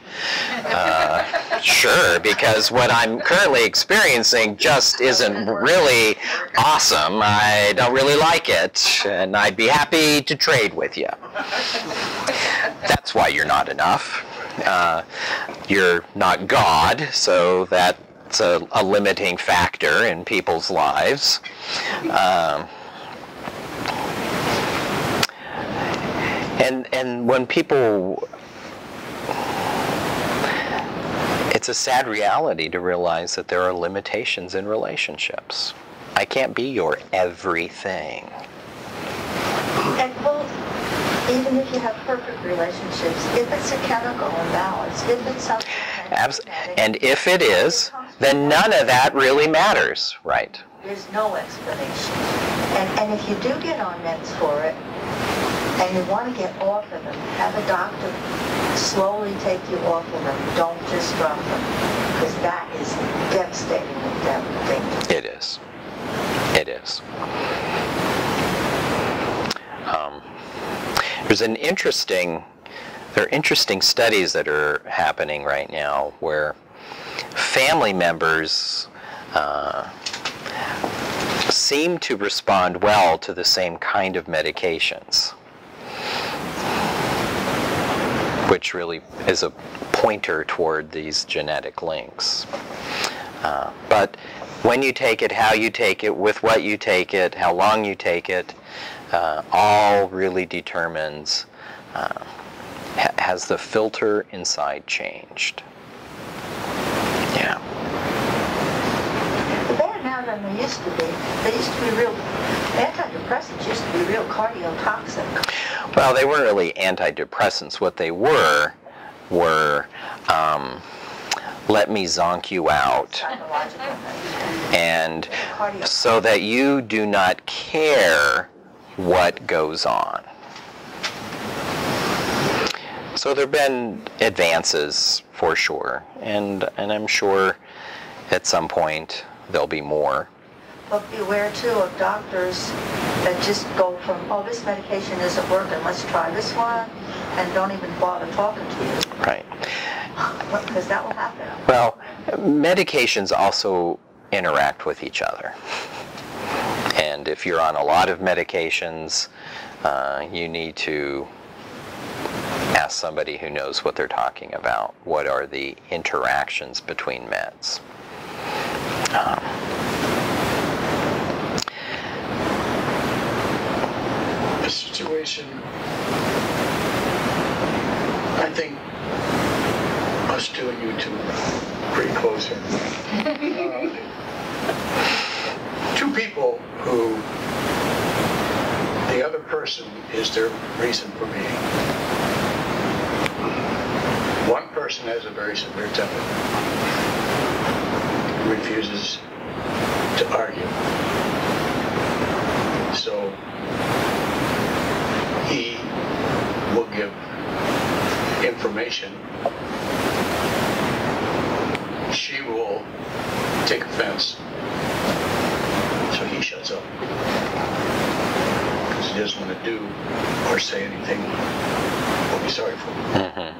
Speaker 1: Sure, because what I'm currently experiencing just isn't really awesome. I don't really like it, and I'd be happy to trade with you. That's why you're not enough. You're not God, so that's a limiting factor in people's lives. And when people, it's a sad reality to realize that there are limitations in relationships. I can't be your everything.
Speaker 2: And well, even if you have perfect relationships, if it's a chemical imbalance, if it's something
Speaker 1: And if it is, then none of that really matters, right?
Speaker 2: There's no explanation. And if you do get on meds for it, and you want to get off of them, have a doctor slowly take you off of them. Don't just drop them, because that is devastating and dangerous.
Speaker 1: It is. It is. There are interesting studies that are happening right now where family members seem to respond well to the same kind of medications, which really is a pointer toward these genetic links. But when you take it, how you take it, with what you take it, how long you take it, all really determines, has the filter inside changed? Yeah.
Speaker 2: Better now than they used to be. They used to be real, antidepressants used to be real cardiotoxic.
Speaker 1: Well, they weren't really antidepressants. What they were let me zonk you out, and so that you do not care what goes on. So there have been advances for sure, and I'm sure at some point there'll be more.
Speaker 2: But beware too of doctors that just go from, oh, this medication isn't working, let's try this one, and don't even bother talking to you.
Speaker 1: Right.
Speaker 2: Because that will happen.
Speaker 1: Well, medications also interact with each other. And if you're on a lot of medications, you need to ask somebody who knows what they're talking about. What are the interactions between meds?
Speaker 8: The situation, I think us two and you two are pretty close here. Two people who the other person is their reason for being. One person has a very severe temper, refuses to argue. So he will give information. She will take offense. So he shuts up. Because he doesn't want to do or say anything we'll be sorry for.
Speaker 1: Mm-hmm.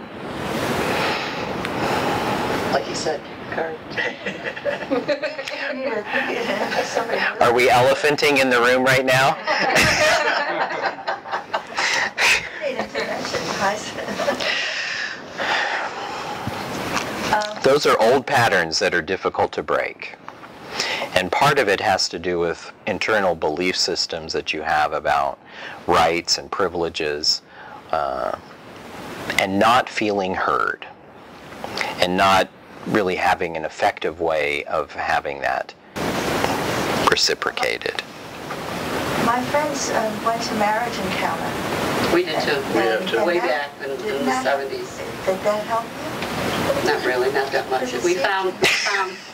Speaker 5: Like you said, Karen.
Speaker 1: Are we elephanting in the room right now? Those are old patterns that are difficult to break. And part of it has to do with internal belief systems that you have about rights and privileges, and not feeling heard, and not really having an effective way of having that reciprocated.
Speaker 2: My friends went to Marriage Encounter.
Speaker 5: We did too.
Speaker 8: We have too.
Speaker 5: Way back in the 70s.
Speaker 2: Did that help you?
Speaker 5: Not really, not that much. We found,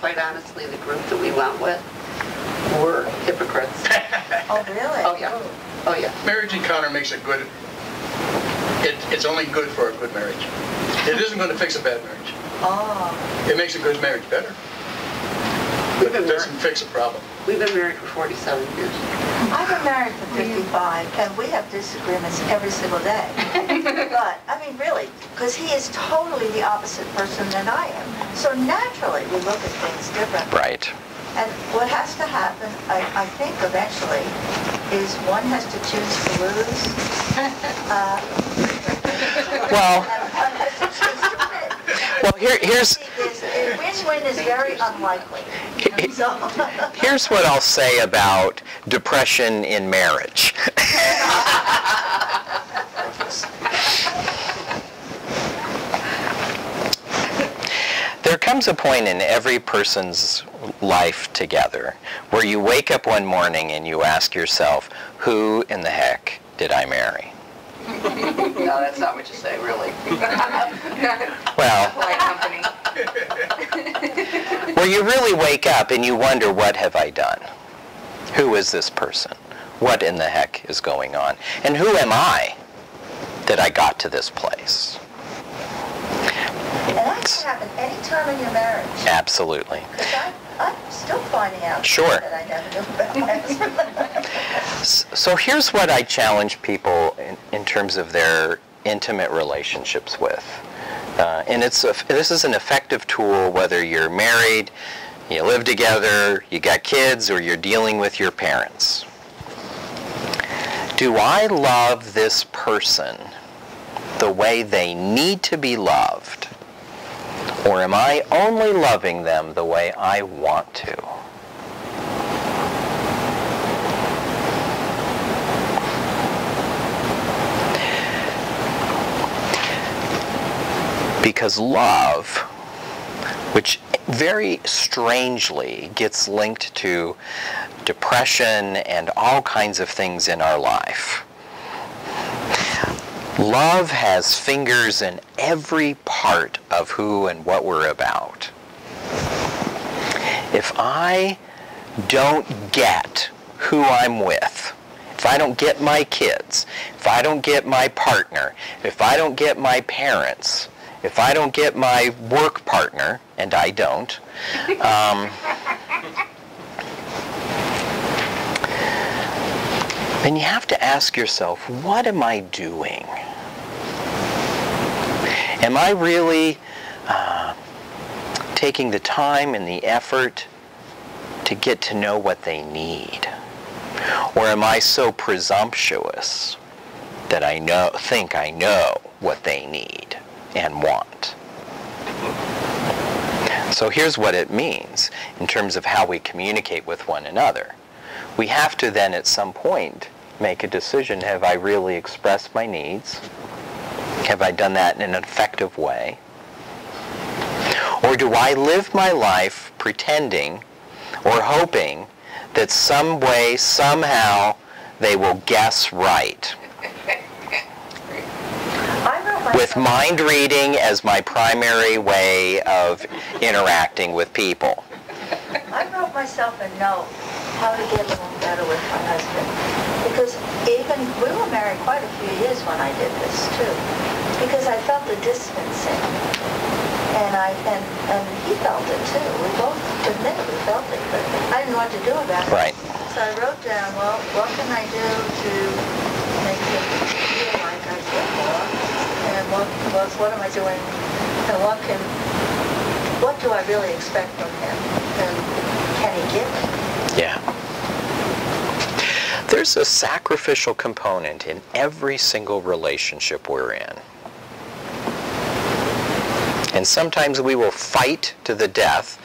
Speaker 5: quite honestly, the group that we went with were hypocrites.
Speaker 2: Oh, really?
Speaker 5: Oh, yeah. Oh, yeah.
Speaker 8: Marriage Encounter makes a good, it's only good for a good marriage. It isn't going to fix a bad marriage.
Speaker 2: Oh.
Speaker 8: It makes a good marriage better, but it doesn't fix a problem.
Speaker 5: We've been married for 47 years.
Speaker 2: I've been married for 55, and we have disagreements every single day. But, I mean, really, because he is totally the opposite person than I am. So naturally, we look at things differently.
Speaker 1: Right.
Speaker 2: And what has to happen, I think, eventually, is one has to choose to lose.
Speaker 1: Well,
Speaker 2: and one has to choose to win.
Speaker 1: well, here's...
Speaker 2: Win-win is very unlikely. So,
Speaker 1: Here's what I'll say about depression in marriage. There comes a point in every person's life together where you wake up one morning and you ask yourself, who in the heck did I marry?
Speaker 3: No, that's not what you say, really.
Speaker 1: Well,
Speaker 3: Polite company.
Speaker 1: where you really wake up and you wonder, what have I done? Who is this person? What in the heck is going on? And who am I that I got to this place?
Speaker 2: and that can happen any time in your marriage.
Speaker 1: Absolutely.
Speaker 2: Because I'm still finding out
Speaker 1: Sure.
Speaker 2: that I never knew about my husband.
Speaker 1: So here's what I challenge people in terms of their intimate relationships with. And this is an effective tool whether you're married, you live together, you got kids, or you're dealing with your parents. Do I love this person the way they need to be loved? Or am I only loving them the way I want to? Because love, which very strangely gets linked to depression and all kinds of things in our life. Love has fingers in every part of who and what we're about. If I don't get who I'm with, if I don't get my kids, if I don't get my partner, if I don't get my parents, if I don't get my work partner, and I don't, then you have to ask yourself, what am I doing? Am I really taking the time and the effort to get to know what they need? Or am I so presumptuous that I think I know what they need and want? So here's what it means in terms of how we communicate with one another. We have to then at some point make a decision. Have I really expressed my needs? Have I done that in an effective way? Or do I live my life pretending or hoping that some way, somehow, they will guess right? With mind reading as my primary way of interacting with people.
Speaker 2: I wrote myself a note how to get along better with my husband. Because we were married quite a few years when I did this too. Because I felt the distancing. And he felt it too. We both admitted we felt it, but I didn't know what to do about it.
Speaker 1: Right.
Speaker 2: So I wrote down, well, what can I do to make him feel like I care more? And what am I doing? And what do I really expect from him? And can he give it?
Speaker 1: Yeah. There's a sacrificial component in every single relationship we're in. And sometimes we will fight to the death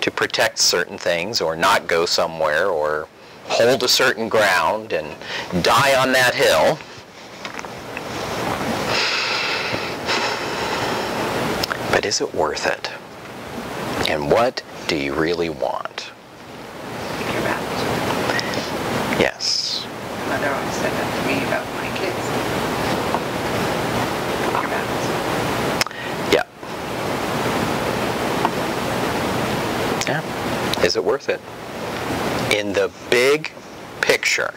Speaker 1: to protect certain things or not go somewhere or hold a certain ground and die on that hill. But is it worth it? And what do you really want?
Speaker 3: Your balance.
Speaker 1: Yes.
Speaker 3: My mother always said that to me about my kids. Your balance.
Speaker 1: Yeah. Yeah. Is it worth it? In the big picture.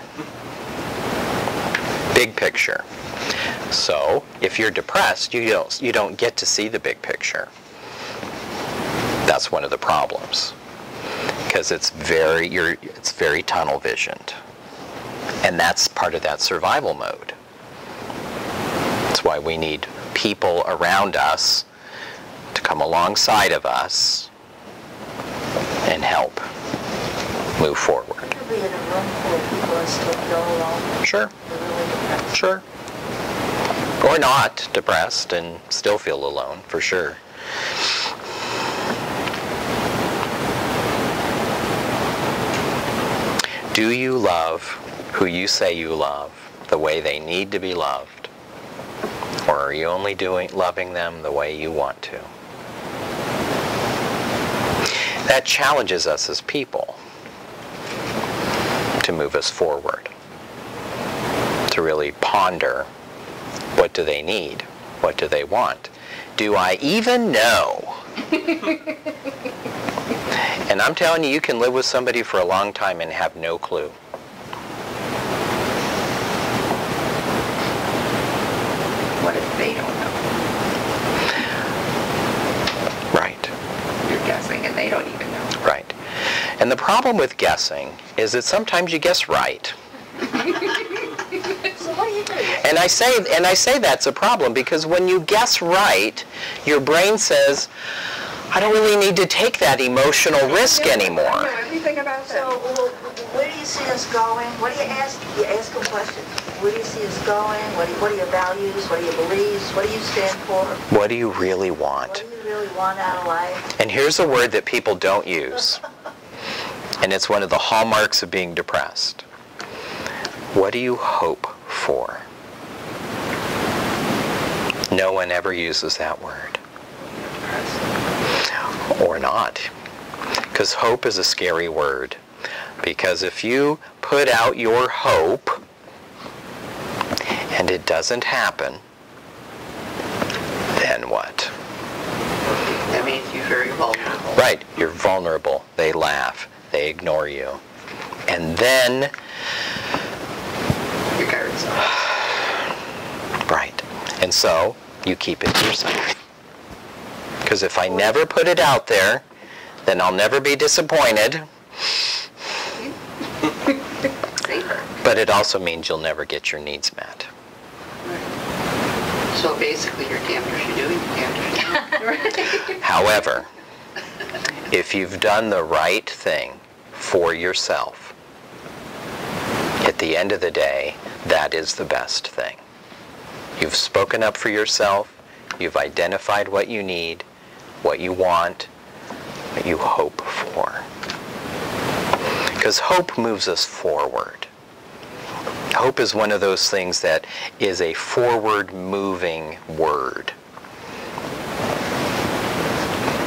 Speaker 1: Big picture. So, if you're depressed, you don't get to see the big picture. That's one of the problems. Because it's very tunnel visioned. And that's part of that survival mode. That's why we need people around us to come alongside of us and help move forward.
Speaker 2: You could be in a room full of people and still feel alone.
Speaker 1: Sure.
Speaker 2: You're really depressed.
Speaker 1: Sure. Or not depressed and still feel alone, for sure. Do you love who you say you love the way they need to be loved? Or are you only loving them the way you want to? That challenges us as people to move us forward, to really ponder, what do they need? What do they want? Do I even know? And I'm telling you, you can live with somebody for a long time and have no clue.
Speaker 3: What if they don't know?
Speaker 1: Right.
Speaker 3: You're guessing and they don't even know.
Speaker 1: Right. And the problem with guessing is that sometimes you guess right.
Speaker 2: So what do you do?
Speaker 1: And I say that's a problem, because when you guess right, your brain says, I don't really need to take that emotional risk
Speaker 3: I
Speaker 1: anymore.
Speaker 3: know everything about
Speaker 2: So
Speaker 3: them.
Speaker 2: where do you see us going? What do you ask? You ask them questions. Where do you see us going? What are your values? What are your beliefs? What do you stand for?
Speaker 1: What do you really
Speaker 2: What
Speaker 1: want?
Speaker 2: do you really want out of life?
Speaker 1: And here's a word that people don't use. And it's one of the hallmarks of being depressed. What do you hope for? No one ever uses that word. Or not. Because hope is a scary word. Because if you put out your hope and it doesn't happen, then what?
Speaker 5: That means you're very vulnerable.
Speaker 1: Right, you're vulnerable. They laugh. They ignore you. And then,
Speaker 5: Your guards up.
Speaker 1: right. And so, you keep it to yourself. Because if I never put it out there, then I'll never be disappointed.
Speaker 5: Safer.
Speaker 1: But it also means you'll never get your needs met.
Speaker 5: So basically, you're damned if you do and you're damned if you don't.
Speaker 1: However, if you've done the right thing for yourself, at the end of the day, that is the best thing. You've spoken up for yourself. You've identified what you need, what you want, what you hope for. Because hope moves us forward. Hope is one of those things that is a forward-moving word.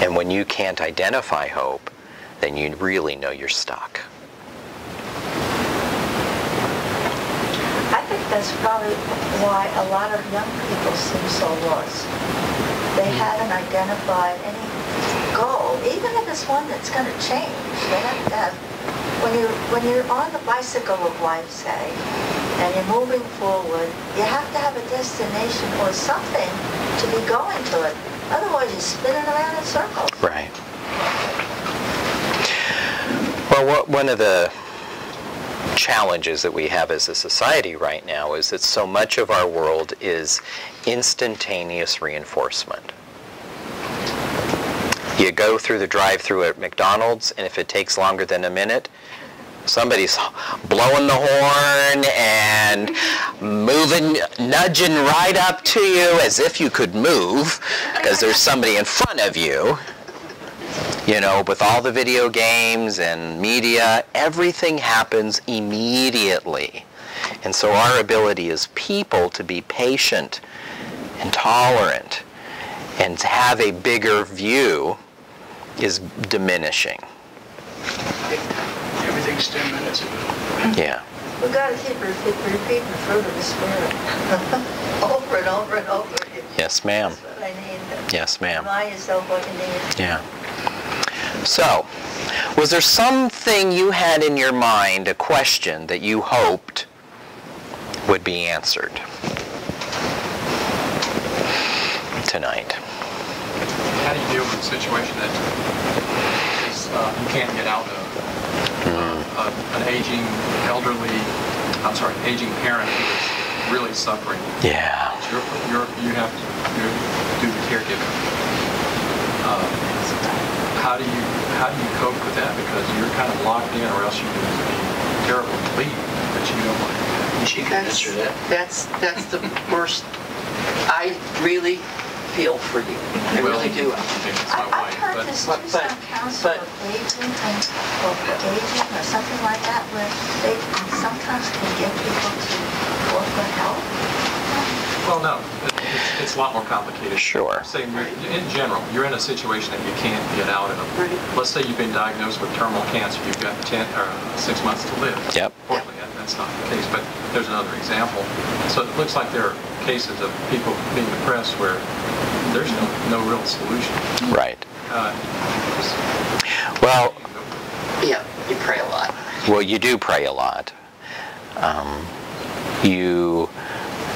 Speaker 1: And when you can't identify hope, then you really know you're stuck.
Speaker 2: I think that's probably why a lot of young people seem so lost. They haven't identified any goal, even if it's one that's going to change. They have to have, when you're on the bicycle of life, say, and you're moving forward, you have to have a destination or something to be going to it. Otherwise, you're spinning around in circles.
Speaker 1: Right. Well, one of the challenges that we have as a society right now is that so much of our world is instantaneous reinforcement. You go through the drive-thru at McDonald's, and if it takes longer than a minute, somebody's blowing the horn and moving, nudging right up to you as if you could move, because there's somebody in front of you. You know, with all the video games and media, everything happens immediately. And so our ability as people to be patient and tolerant and to have a bigger view is diminishing.
Speaker 8: Everything's 10 minutes.
Speaker 1: Yeah.
Speaker 2: We've got to keep repeating the fruit of the Spirit over and over and over again.
Speaker 1: Yes, ma'am.
Speaker 2: That's what I need.
Speaker 1: Yes, ma'am.
Speaker 2: Remind yourself what you need.
Speaker 1: Yeah. So, was there something you had in your mind, a question that you hoped would be answered tonight?
Speaker 9: How do you deal with a situation that is, you can't get out of? An aging, elderly aging parent who is really suffering.
Speaker 1: Yeah.
Speaker 9: You have to do the caregiving. How do you cope with that? Because you're kind of locked in, or else you would be terrible to leave, but you don't want to.
Speaker 5: She can answer that. That's the worst. I really feel for you. I really do.
Speaker 2: I've heard this Tucson Council of Aging or something like that, where they sometimes can get people to work for help.
Speaker 9: Well, no, it's a lot more complicated.
Speaker 1: Sure.
Speaker 9: Say in general, you're in a situation that you can't get out of.
Speaker 5: Right.
Speaker 9: Let's say you've been diagnosed with terminal cancer. You've got 6 months to live.
Speaker 1: Yep.
Speaker 9: Fortunately, that's not the case, but there's another example. So it looks like there are cases of people being depressed where there's no real solution.
Speaker 1: Right.
Speaker 5: Yeah, you pray a lot.
Speaker 1: Well, you do pray a lot. You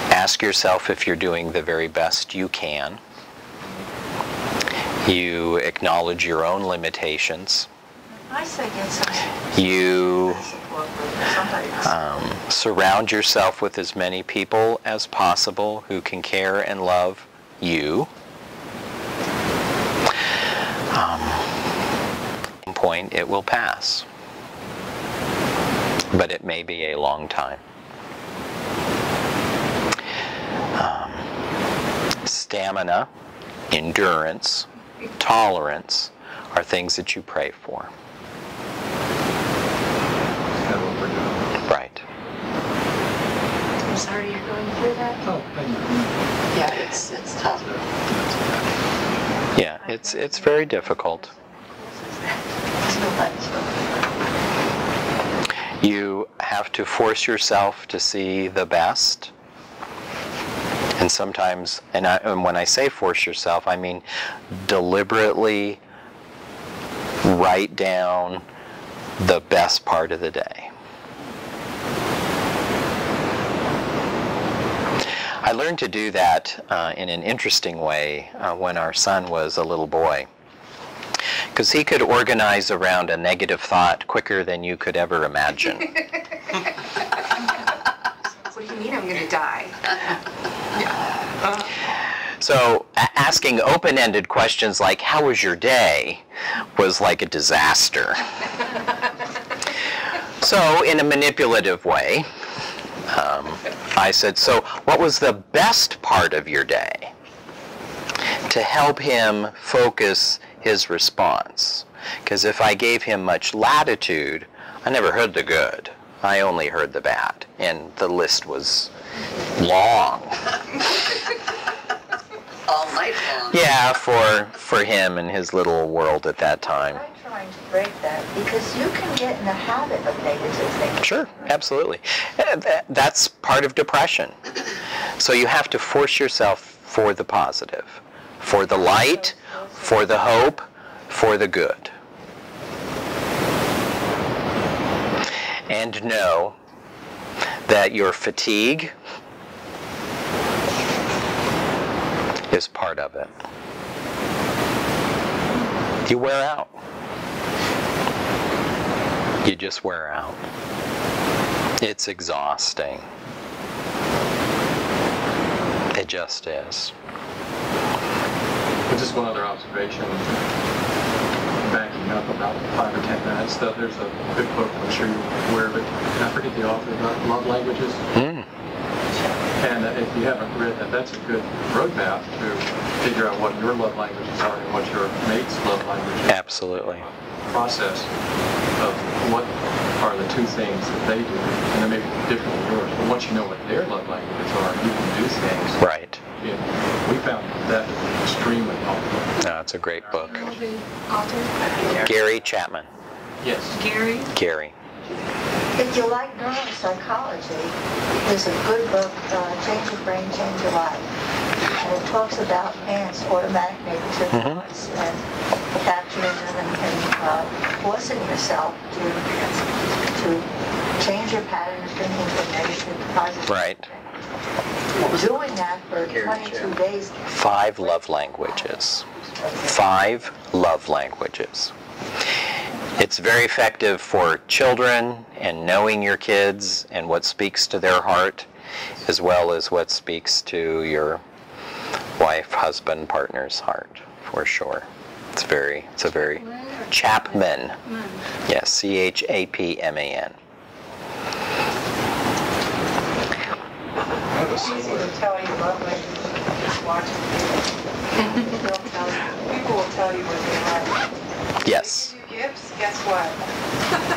Speaker 1: ask yourself if you're doing the very best you can. You acknowledge your own limitations.
Speaker 2: I say get some
Speaker 1: You
Speaker 2: support with somebody.
Speaker 1: surround yourself with as many people as possible who can care and love you. At some point it will pass, but it may be a long time. Stamina, endurance, tolerance are things that you pray for.
Speaker 9: That's what we're doing.
Speaker 1: Right.
Speaker 3: I'm sorry you're going through that.
Speaker 9: Oh, thank you.
Speaker 5: Yeah, it's tough.
Speaker 1: Yeah, it's very difficult. You have to force yourself to see the best. And sometimes, and when I say force yourself, I mean deliberately write down the best part of the day. I learned to do that in an interesting way when our son was a little boy. Because he could organize around a negative thought quicker than you could ever imagine.
Speaker 3: What do you mean I'm going to die?
Speaker 1: So asking open-ended questions like, how was your day, was like a disaster. So in a manipulative way, I said, so what was the best part of your day? To help him focus his response. Because if I gave him much latitude, I never heard the good. I only heard the bad. And the list was long.
Speaker 5: All night long.
Speaker 1: Yeah, for him and his little world at that time.
Speaker 2: I'm trying to break that because you can get in the habit of negative thinking.
Speaker 1: Sure, absolutely. That's part of depression. So you have to force yourself for the positive, for the light, for the hope, for the good. And know that your fatigue is part of it. You wear out. You just wear out. It's exhausting. It just is.
Speaker 9: But just one other observation, backing up about 5 or 10 minutes. There's a good book, I'm sure you're aware of it. I forget the author, about love languages. And if you haven't read that, that's a good roadmap to figure out what your love languages are and what your mate's love language is.
Speaker 1: Absolutely.
Speaker 9: Process of what are the 2 things that they do, and they may be different than yours. But once you know what their love languages are, you can do things.
Speaker 1: Right.
Speaker 9: Yeah. We found that extremely helpful.
Speaker 1: No, it's a great book.
Speaker 4: The author?
Speaker 1: Gary Chapman.
Speaker 9: Yes.
Speaker 4: Gary?
Speaker 1: Gary.
Speaker 2: If you like neuropsychology, there's a good book, Change Your Brain, Change Your Life. And it talks about parents' automatic negative thoughts and capturing them and forcing yourself to change your pattern of thinking from negative to positive.
Speaker 1: Right.
Speaker 2: Doing that for 22 days.
Speaker 1: 5 love languages. 5 love languages. It's very effective for children and knowing your kids and what speaks to their heart, as well as what speaks to your wife, husband, partner's heart, for sure. It's a very Chapman. Yes, C-H-A-P-M-A-N.
Speaker 2: It's easy to tell you love language just watching people. People will tell you what they like.
Speaker 1: Yes.
Speaker 2: If you give gifts, guess what?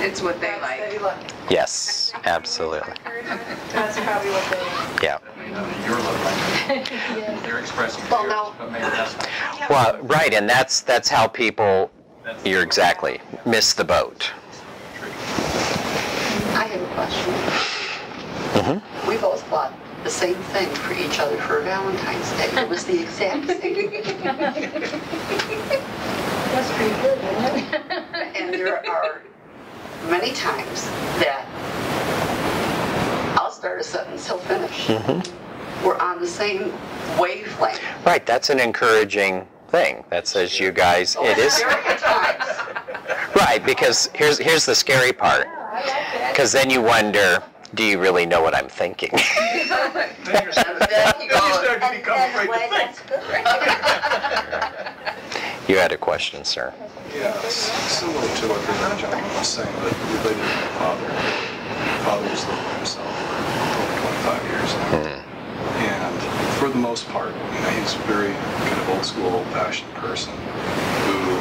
Speaker 3: It's what they like.
Speaker 1: Yes, absolutely.
Speaker 2: That's probably what they like.
Speaker 1: Yeah.
Speaker 9: Your love language. You're expressing
Speaker 5: Well,
Speaker 9: yours,
Speaker 5: no.
Speaker 9: but maybe that's not.
Speaker 1: Well, right, and that's how people, you're exactly, miss the boat.
Speaker 5: I have a question.
Speaker 1: Mm-hmm.
Speaker 5: We both bought the same thing for each other for Valentine's Day. It was the exact same.
Speaker 2: That's pretty good, isn't it?
Speaker 5: And there are many times that I'll start a sentence, he'll finish.
Speaker 1: Mm-hmm.
Speaker 5: We're on the same wavelength.
Speaker 1: Right, that's an encouraging thing. That says you guys, it is.
Speaker 5: There are times.
Speaker 1: Right, because here's the scary part. Because then you wonder, do you really know what I'm thinking?
Speaker 8: Then you start to become afraid to think.
Speaker 2: That's good.
Speaker 1: You had a question, sir.
Speaker 6: Yeah, similar to what the gentleman was saying, but related to my father. My father was living by himself for over 25 years now. And for the most part, he's a very kind of old school, old-fashioned person who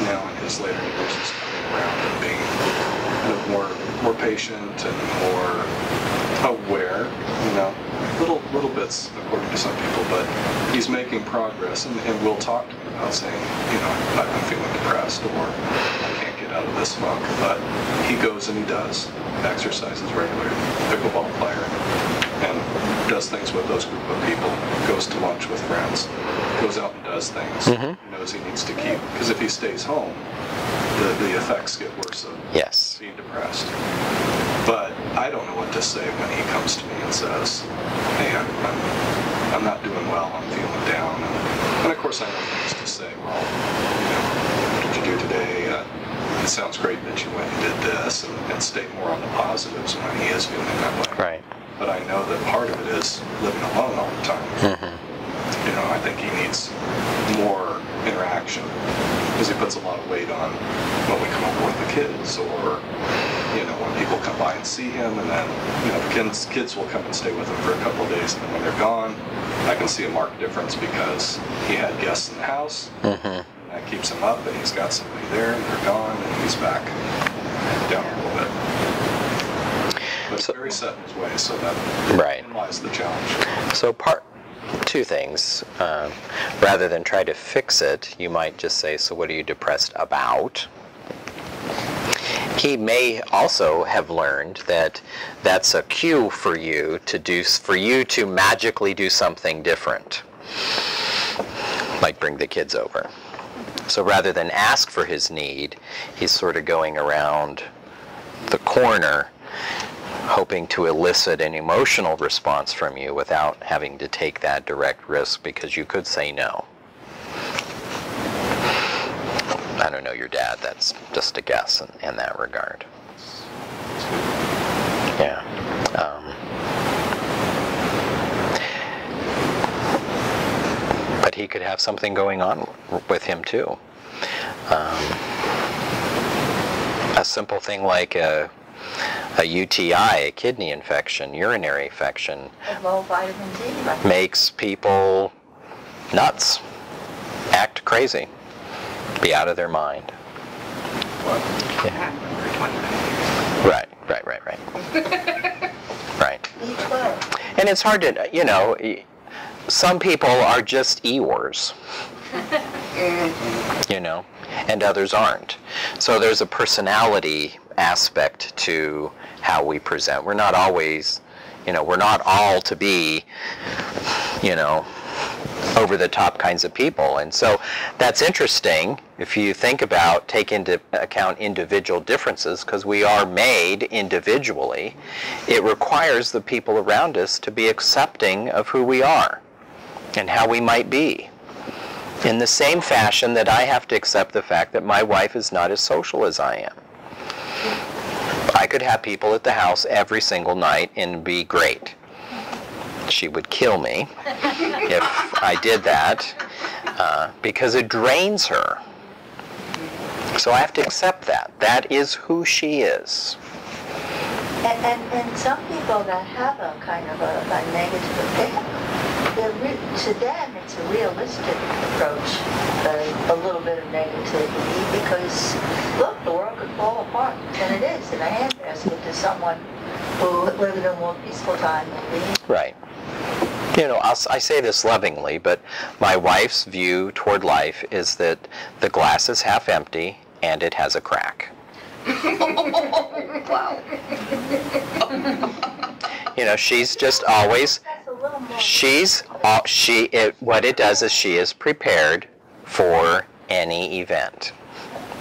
Speaker 6: now in his later years is coming around and being kind of more patient and more aware, little bits according to some people, but he's making progress and will talk to me about saying, I'm feeling depressed or I can't get out of this funk, but he goes and he does, exercises regularly, pickleball player, and does things with those group of people, goes to lunch with friends, goes out and does things, he knows he needs to keep, because if he stays home, the effects get worse of being depressed. But I don't know what to say when he comes to me and says, hey, I'm not doing well, I'm feeling down. And of course I know things to say, well, what did you do today? It sounds great that you went and did this, and stay more on the positives when he is feeling that way.
Speaker 1: Right.
Speaker 6: But I know that part of it is living alone all the time. I think he needs more interaction because he puts a lot of weight on when we come over with the kids, or when people come by and see him, and then the kids will come and stay with him for a couple of days, and then when they're gone, I can see a marked difference because he had guests in the house. That keeps him up, and he's got somebody there, and they're gone, and he's back down a little bit. But it's very set in his way, so that lies the challenge.
Speaker 1: So two things. Rather than try to fix it, you might just say, so what are you depressed about? He may also have learned that that's a cue for you to magically do something different, like bring the kids over. So rather than ask for his need, he's sort of going around the corner hoping to elicit an emotional response from you without having to take that direct risk, because you could say no. I don't know your dad, that's just a guess in that regard. Yeah. But he could have something going on with him too. A simple thing like a UTI, a kidney infection, urinary infection,
Speaker 2: Low vitamin D.
Speaker 1: makes people nuts, act crazy, be out of their mind. Yeah. Right. Right.
Speaker 2: B12.
Speaker 1: And it's hard to, some people are just Eeyores, and others aren't. So there's a personality aspect to how we present. We're not always, we're not all to be, over-the-top kinds of people. And so that's interesting if you take into account individual differences, because we are made individually. It requires the people around us to be accepting of who we are and how we might be. In the same fashion that I have to accept the fact that my wife is not as social as I am. I could have people at the house every single night and be great. She would kill me if I did that because it drains her. So I have to accept that. That is who she is.
Speaker 2: And some people that have a kind of a negative opinion, to them it's a realistic approach, a little bit of negativity, because look, the world could fall apart, and it is in a handbasket to someone who lived in a more peaceful time maybe.
Speaker 1: Right. You know, I say this lovingly, but my wife's view toward life is that the glass is half empty and it has a crack.
Speaker 5: Wow.
Speaker 1: You know, she's just always, what it does is she is prepared for any event.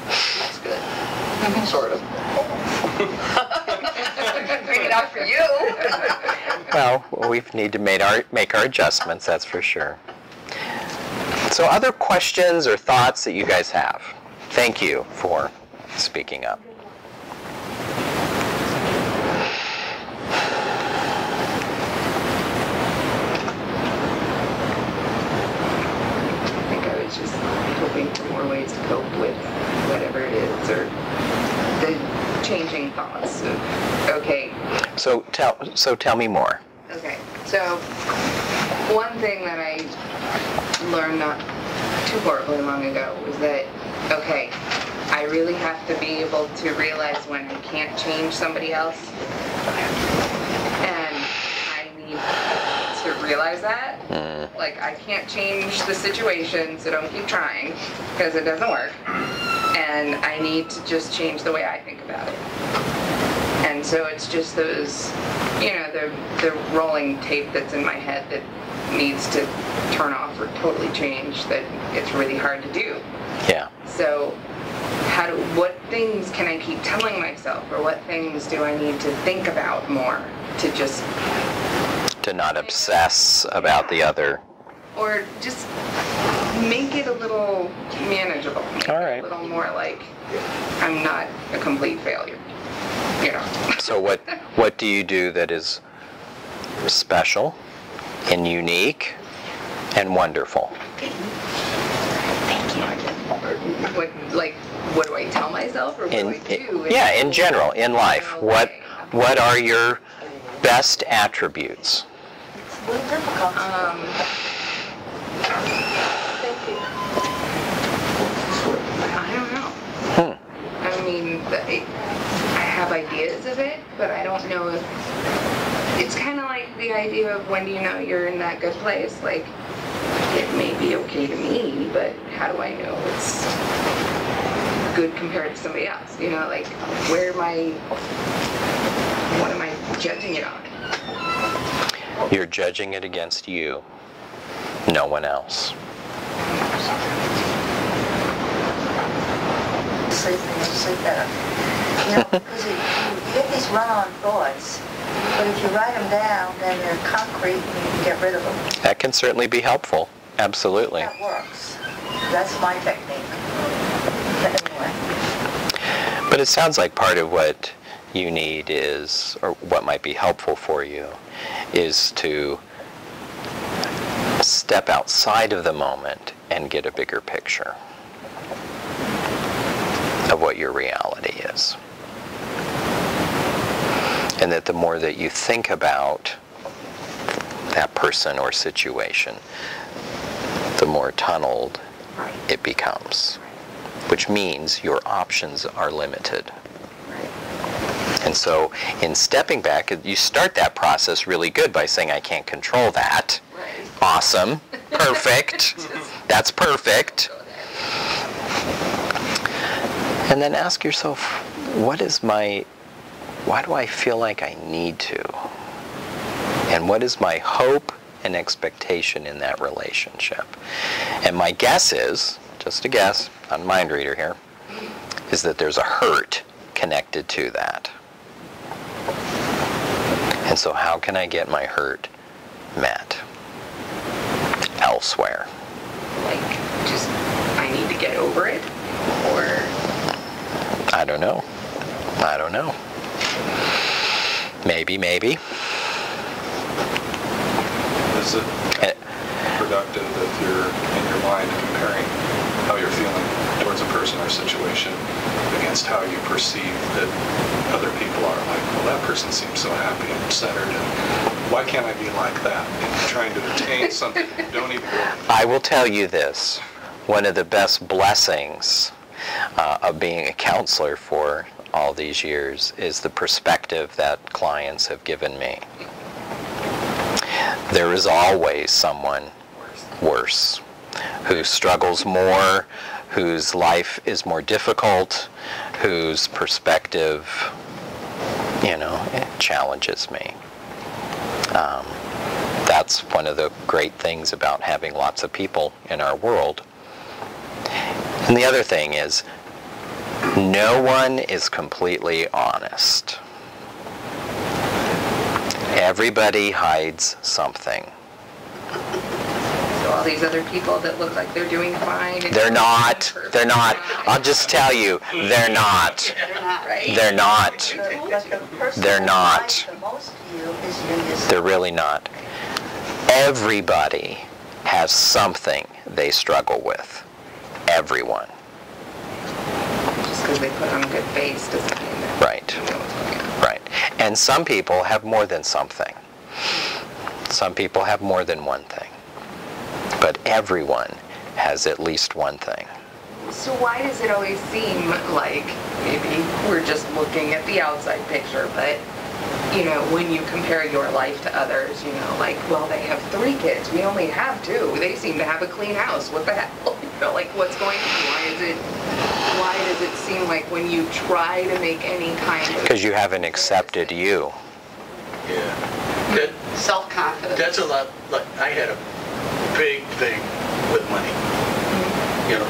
Speaker 5: That's good. Sort of. Maybe not for you.
Speaker 1: Well, we need to make our adjustments, that's for sure. So other questions or thoughts that you guys have? Thank you for speaking up.
Speaker 3: I think I was just hoping for more ways to cope with whatever it is, or the changing thoughts of, okay.
Speaker 1: So tell me more.
Speaker 3: Okay, so one thing that I learned not too horribly long ago was that, okay, I really have to be able to realize when I can't change somebody else, and I need to realize that. Like, I can't change the situation, so don't keep trying, because it doesn't work, and I need to just change the way I think about it. And so it's just those, you know, the rolling tape that's in my head that needs to turn off or totally change, that it's really hard to do.
Speaker 1: Yeah.
Speaker 3: So what things can I keep telling myself, or what things do I need to think about more to just...
Speaker 1: To not obsess about the other.
Speaker 3: Or just make it a little manageable.
Speaker 1: All right.
Speaker 3: A little more like I'm not a complete failure. You know.
Speaker 1: So what do you do that is special and unique and wonderful?
Speaker 3: Thank you. What do I tell myself, or what do I do?
Speaker 1: Yeah, in general, in life. What are your best attributes?
Speaker 2: It's a little difficult.
Speaker 3: Thank you. I don't know. I mean, I have ideas of it, but I don't know if... It's kind of like the idea of when do you know you're in that good place? Like, it may be okay to me, but how do I know it's good compared to somebody else? You know, like, what am I judging it on?
Speaker 1: You're judging it against you, no one else.
Speaker 2: Sleep better. You know, because you get these run-on thoughts, but if you write them down, then they're concrete and you can get rid of them.
Speaker 1: That can certainly be helpful. Absolutely.
Speaker 2: That works. That's my technique. But anyway.
Speaker 1: But it sounds like part of what you need is, or what might be helpful for you, is to step outside of the moment and get a bigger picture of what your reality is. And that the more that you think about that person or situation, the more tunneled it becomes, which means your options are limited. And so in stepping back, you start that process really good by saying, I can't control that.
Speaker 3: Right.
Speaker 1: Awesome. Perfect. That's perfect. And then ask yourself, why do I feel like I need to? And what is my hope and expectation in that relationship? And my guess is, just a guess, I'm a mind reader here, is that there's a hurt connected to that. And so how can I get my hurt met elsewhere?
Speaker 3: Like, just over it? Or?
Speaker 1: I don't know. I don't know. Maybe.
Speaker 6: Is it productive if you're in your mind comparing how you're feeling towards a person or situation against how you perceive that other people are? Like, well, that person seems so happy and centered, and why can't I be like that? And you're trying to attain something you don't even know.
Speaker 1: I will tell you this. One of the best blessings of being a counselor for all these years is the perspective that clients have given me. There is always someone worse, who struggles more, whose life is more difficult, whose perspective, it challenges me. That's one of the great things about having lots of people in our world. And the other thing is, no one is completely honest. Everybody hides something.
Speaker 3: So all these other people that look like they're doing fine.
Speaker 1: They're not. I'll just tell you, they're not.
Speaker 3: Right?
Speaker 1: They're not.
Speaker 2: The person
Speaker 1: They're
Speaker 2: that
Speaker 1: not.
Speaker 2: lies the most to you is you yourself.
Speaker 1: They're really not. Everybody has something they struggle with. Everyone.
Speaker 3: Just because they put on a good face doesn't mean that.
Speaker 1: Right.
Speaker 3: You know what's going on.
Speaker 1: Right. And some people have more than something. Some people have more than one thing. But everyone has at least one thing.
Speaker 3: So why does it always seem like maybe we're just looking at the outside picture, but when you compare your life to others, like, well, they have 3 kids, we only have 2. They seem to have a clean house. What the hell? Like, what's going on? Why does it seem like when you try to make any kind of...
Speaker 1: Because you haven't accepted you.
Speaker 8: Yeah.
Speaker 5: Self-confidence.
Speaker 8: That's a lot. Like, I had a big thing with money.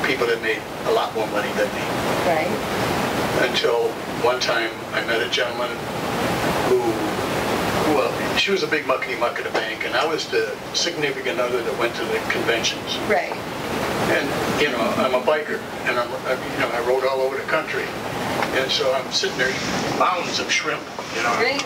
Speaker 8: People that made a lot more money than me.
Speaker 3: Right.
Speaker 8: Until one time I met a gentleman well, she was a big muckety-muck at a bank, and I was the significant other that went to the conventions.
Speaker 3: Right.
Speaker 8: And, I'm a biker, and I rode all over the country. And so I'm sitting there eating mounds of shrimp,
Speaker 3: Right.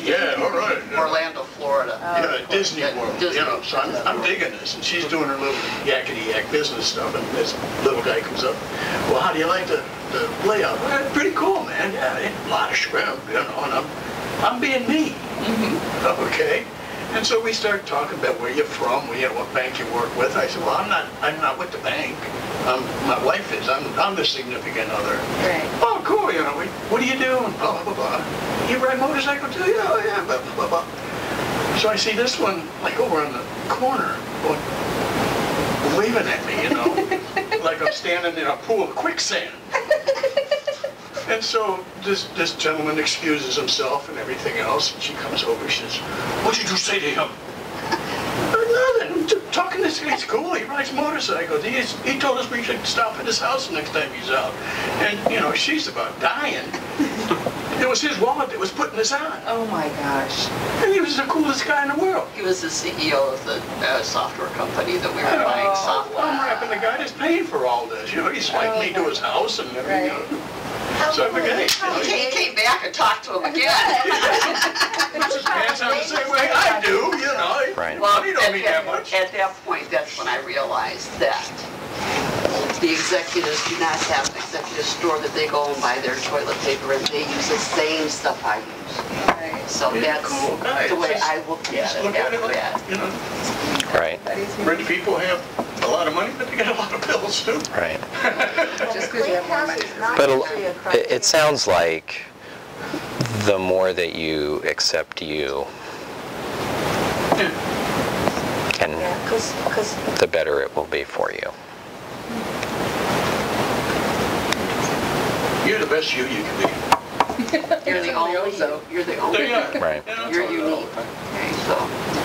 Speaker 8: Yeah, all right.
Speaker 5: Orlando, Florida.
Speaker 8: Disney World,
Speaker 5: Disney.
Speaker 8: so I'm digging this, and she's doing her little yakety-yak business stuff, and this little guy comes up, well, how do you like the layout? Well, pretty cool, man, yeah, a lot of shrimp, and I'm being me, okay? And so we start talking about where you're from, what bank you work with. I said, well, I'm not with the bank. My wife is. I'm the significant other.
Speaker 3: Right.
Speaker 8: Oh, cool. What do you do? And blah, blah, blah. You ride motorcycle too? Yeah, blah, blah, blah. So I see this one, like over on the corner, waving at me, like I'm standing in a pool of quicksand. And so this gentleman excuses himself and everything else, and she comes over, she says, what did you say to him? Nothing, just talking to this guy's cool, he rides motorcycles. He told us we should stop at his house next time he's out. And, she's about dying. It was his wallet that was putting this on.
Speaker 3: Oh my gosh.
Speaker 8: And he was the coolest guy in the world.
Speaker 5: He was the CEO of the software company that we were buying software.
Speaker 8: I'm rapping the guy that's paying for all this. He's like me to his house and everything.
Speaker 3: Right.
Speaker 8: So I forget.
Speaker 5: He came back and talked to him again.
Speaker 8: Puts his pants on the same way I do,
Speaker 1: Right.
Speaker 5: Well,
Speaker 8: Money don't mean that much.
Speaker 5: At that point, that's when I realized that the executives do not have an executive store that they go and buy their toilet paper, and they use the same stuff I use.
Speaker 3: Right.
Speaker 5: So
Speaker 8: He's a
Speaker 5: that's
Speaker 8: cool guy.
Speaker 5: the way I look at it
Speaker 8: Look at it
Speaker 5: after
Speaker 8: like,
Speaker 5: that.
Speaker 1: Right.
Speaker 8: Rich people have a lot of money, but they got a lot of bills too.
Speaker 1: Right.
Speaker 3: Just because you have more money.
Speaker 1: But it sounds like the more that you accept you, and the better it will be for you.
Speaker 8: You're the best you can be.
Speaker 5: You're the only you. You're the only
Speaker 8: There you
Speaker 5: you.
Speaker 8: are.
Speaker 1: Right.
Speaker 8: That's
Speaker 5: You're
Speaker 8: all I
Speaker 5: unique.
Speaker 8: know.
Speaker 5: Okay, so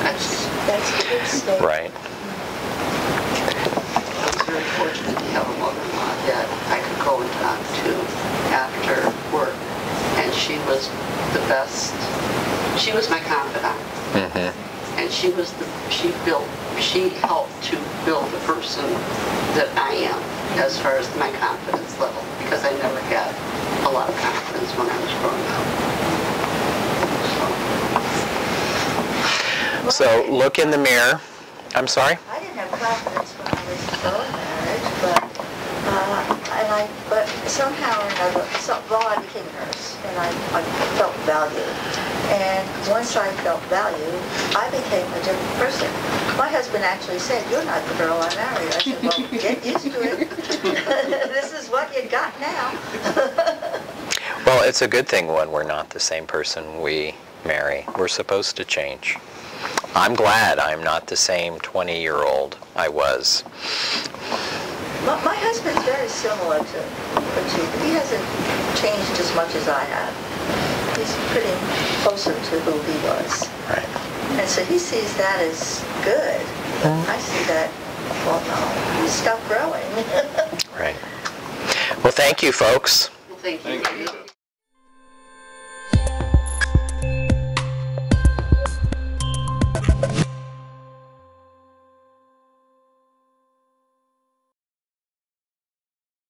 Speaker 2: That's a good state.
Speaker 1: Right.
Speaker 5: I was very fortunate to have a mother-in-law that I could go and talk to after work, and she was the best. She was my confidant,
Speaker 1: Mm-hmm.
Speaker 5: and she she helped to build the person that I am as far as my confidence level, because I never had a lot of confidence when I was growing up.
Speaker 1: So look in the mirror. I'm sorry?
Speaker 2: I didn't have confidence when I was in marriage, but somehow or another, well, I became a nurse, and I felt valued. And once I felt valued, I became a different person. My husband actually said, "You're not the girl I married." I said, "Well, get used to it. This is what you got now."
Speaker 1: Well, it's a good thing when we're not the same person we marry. We're supposed to change. I'm glad I'm not the same 20-year-old I was.
Speaker 2: My husband's very similar to you. He hasn't changed as much as I have. He's pretty closer to who he was.
Speaker 1: Right.
Speaker 2: And so he sees that as good. I see that, well, no, stop growing.
Speaker 1: Right. Well, thank you, folks.
Speaker 5: Well, thank you.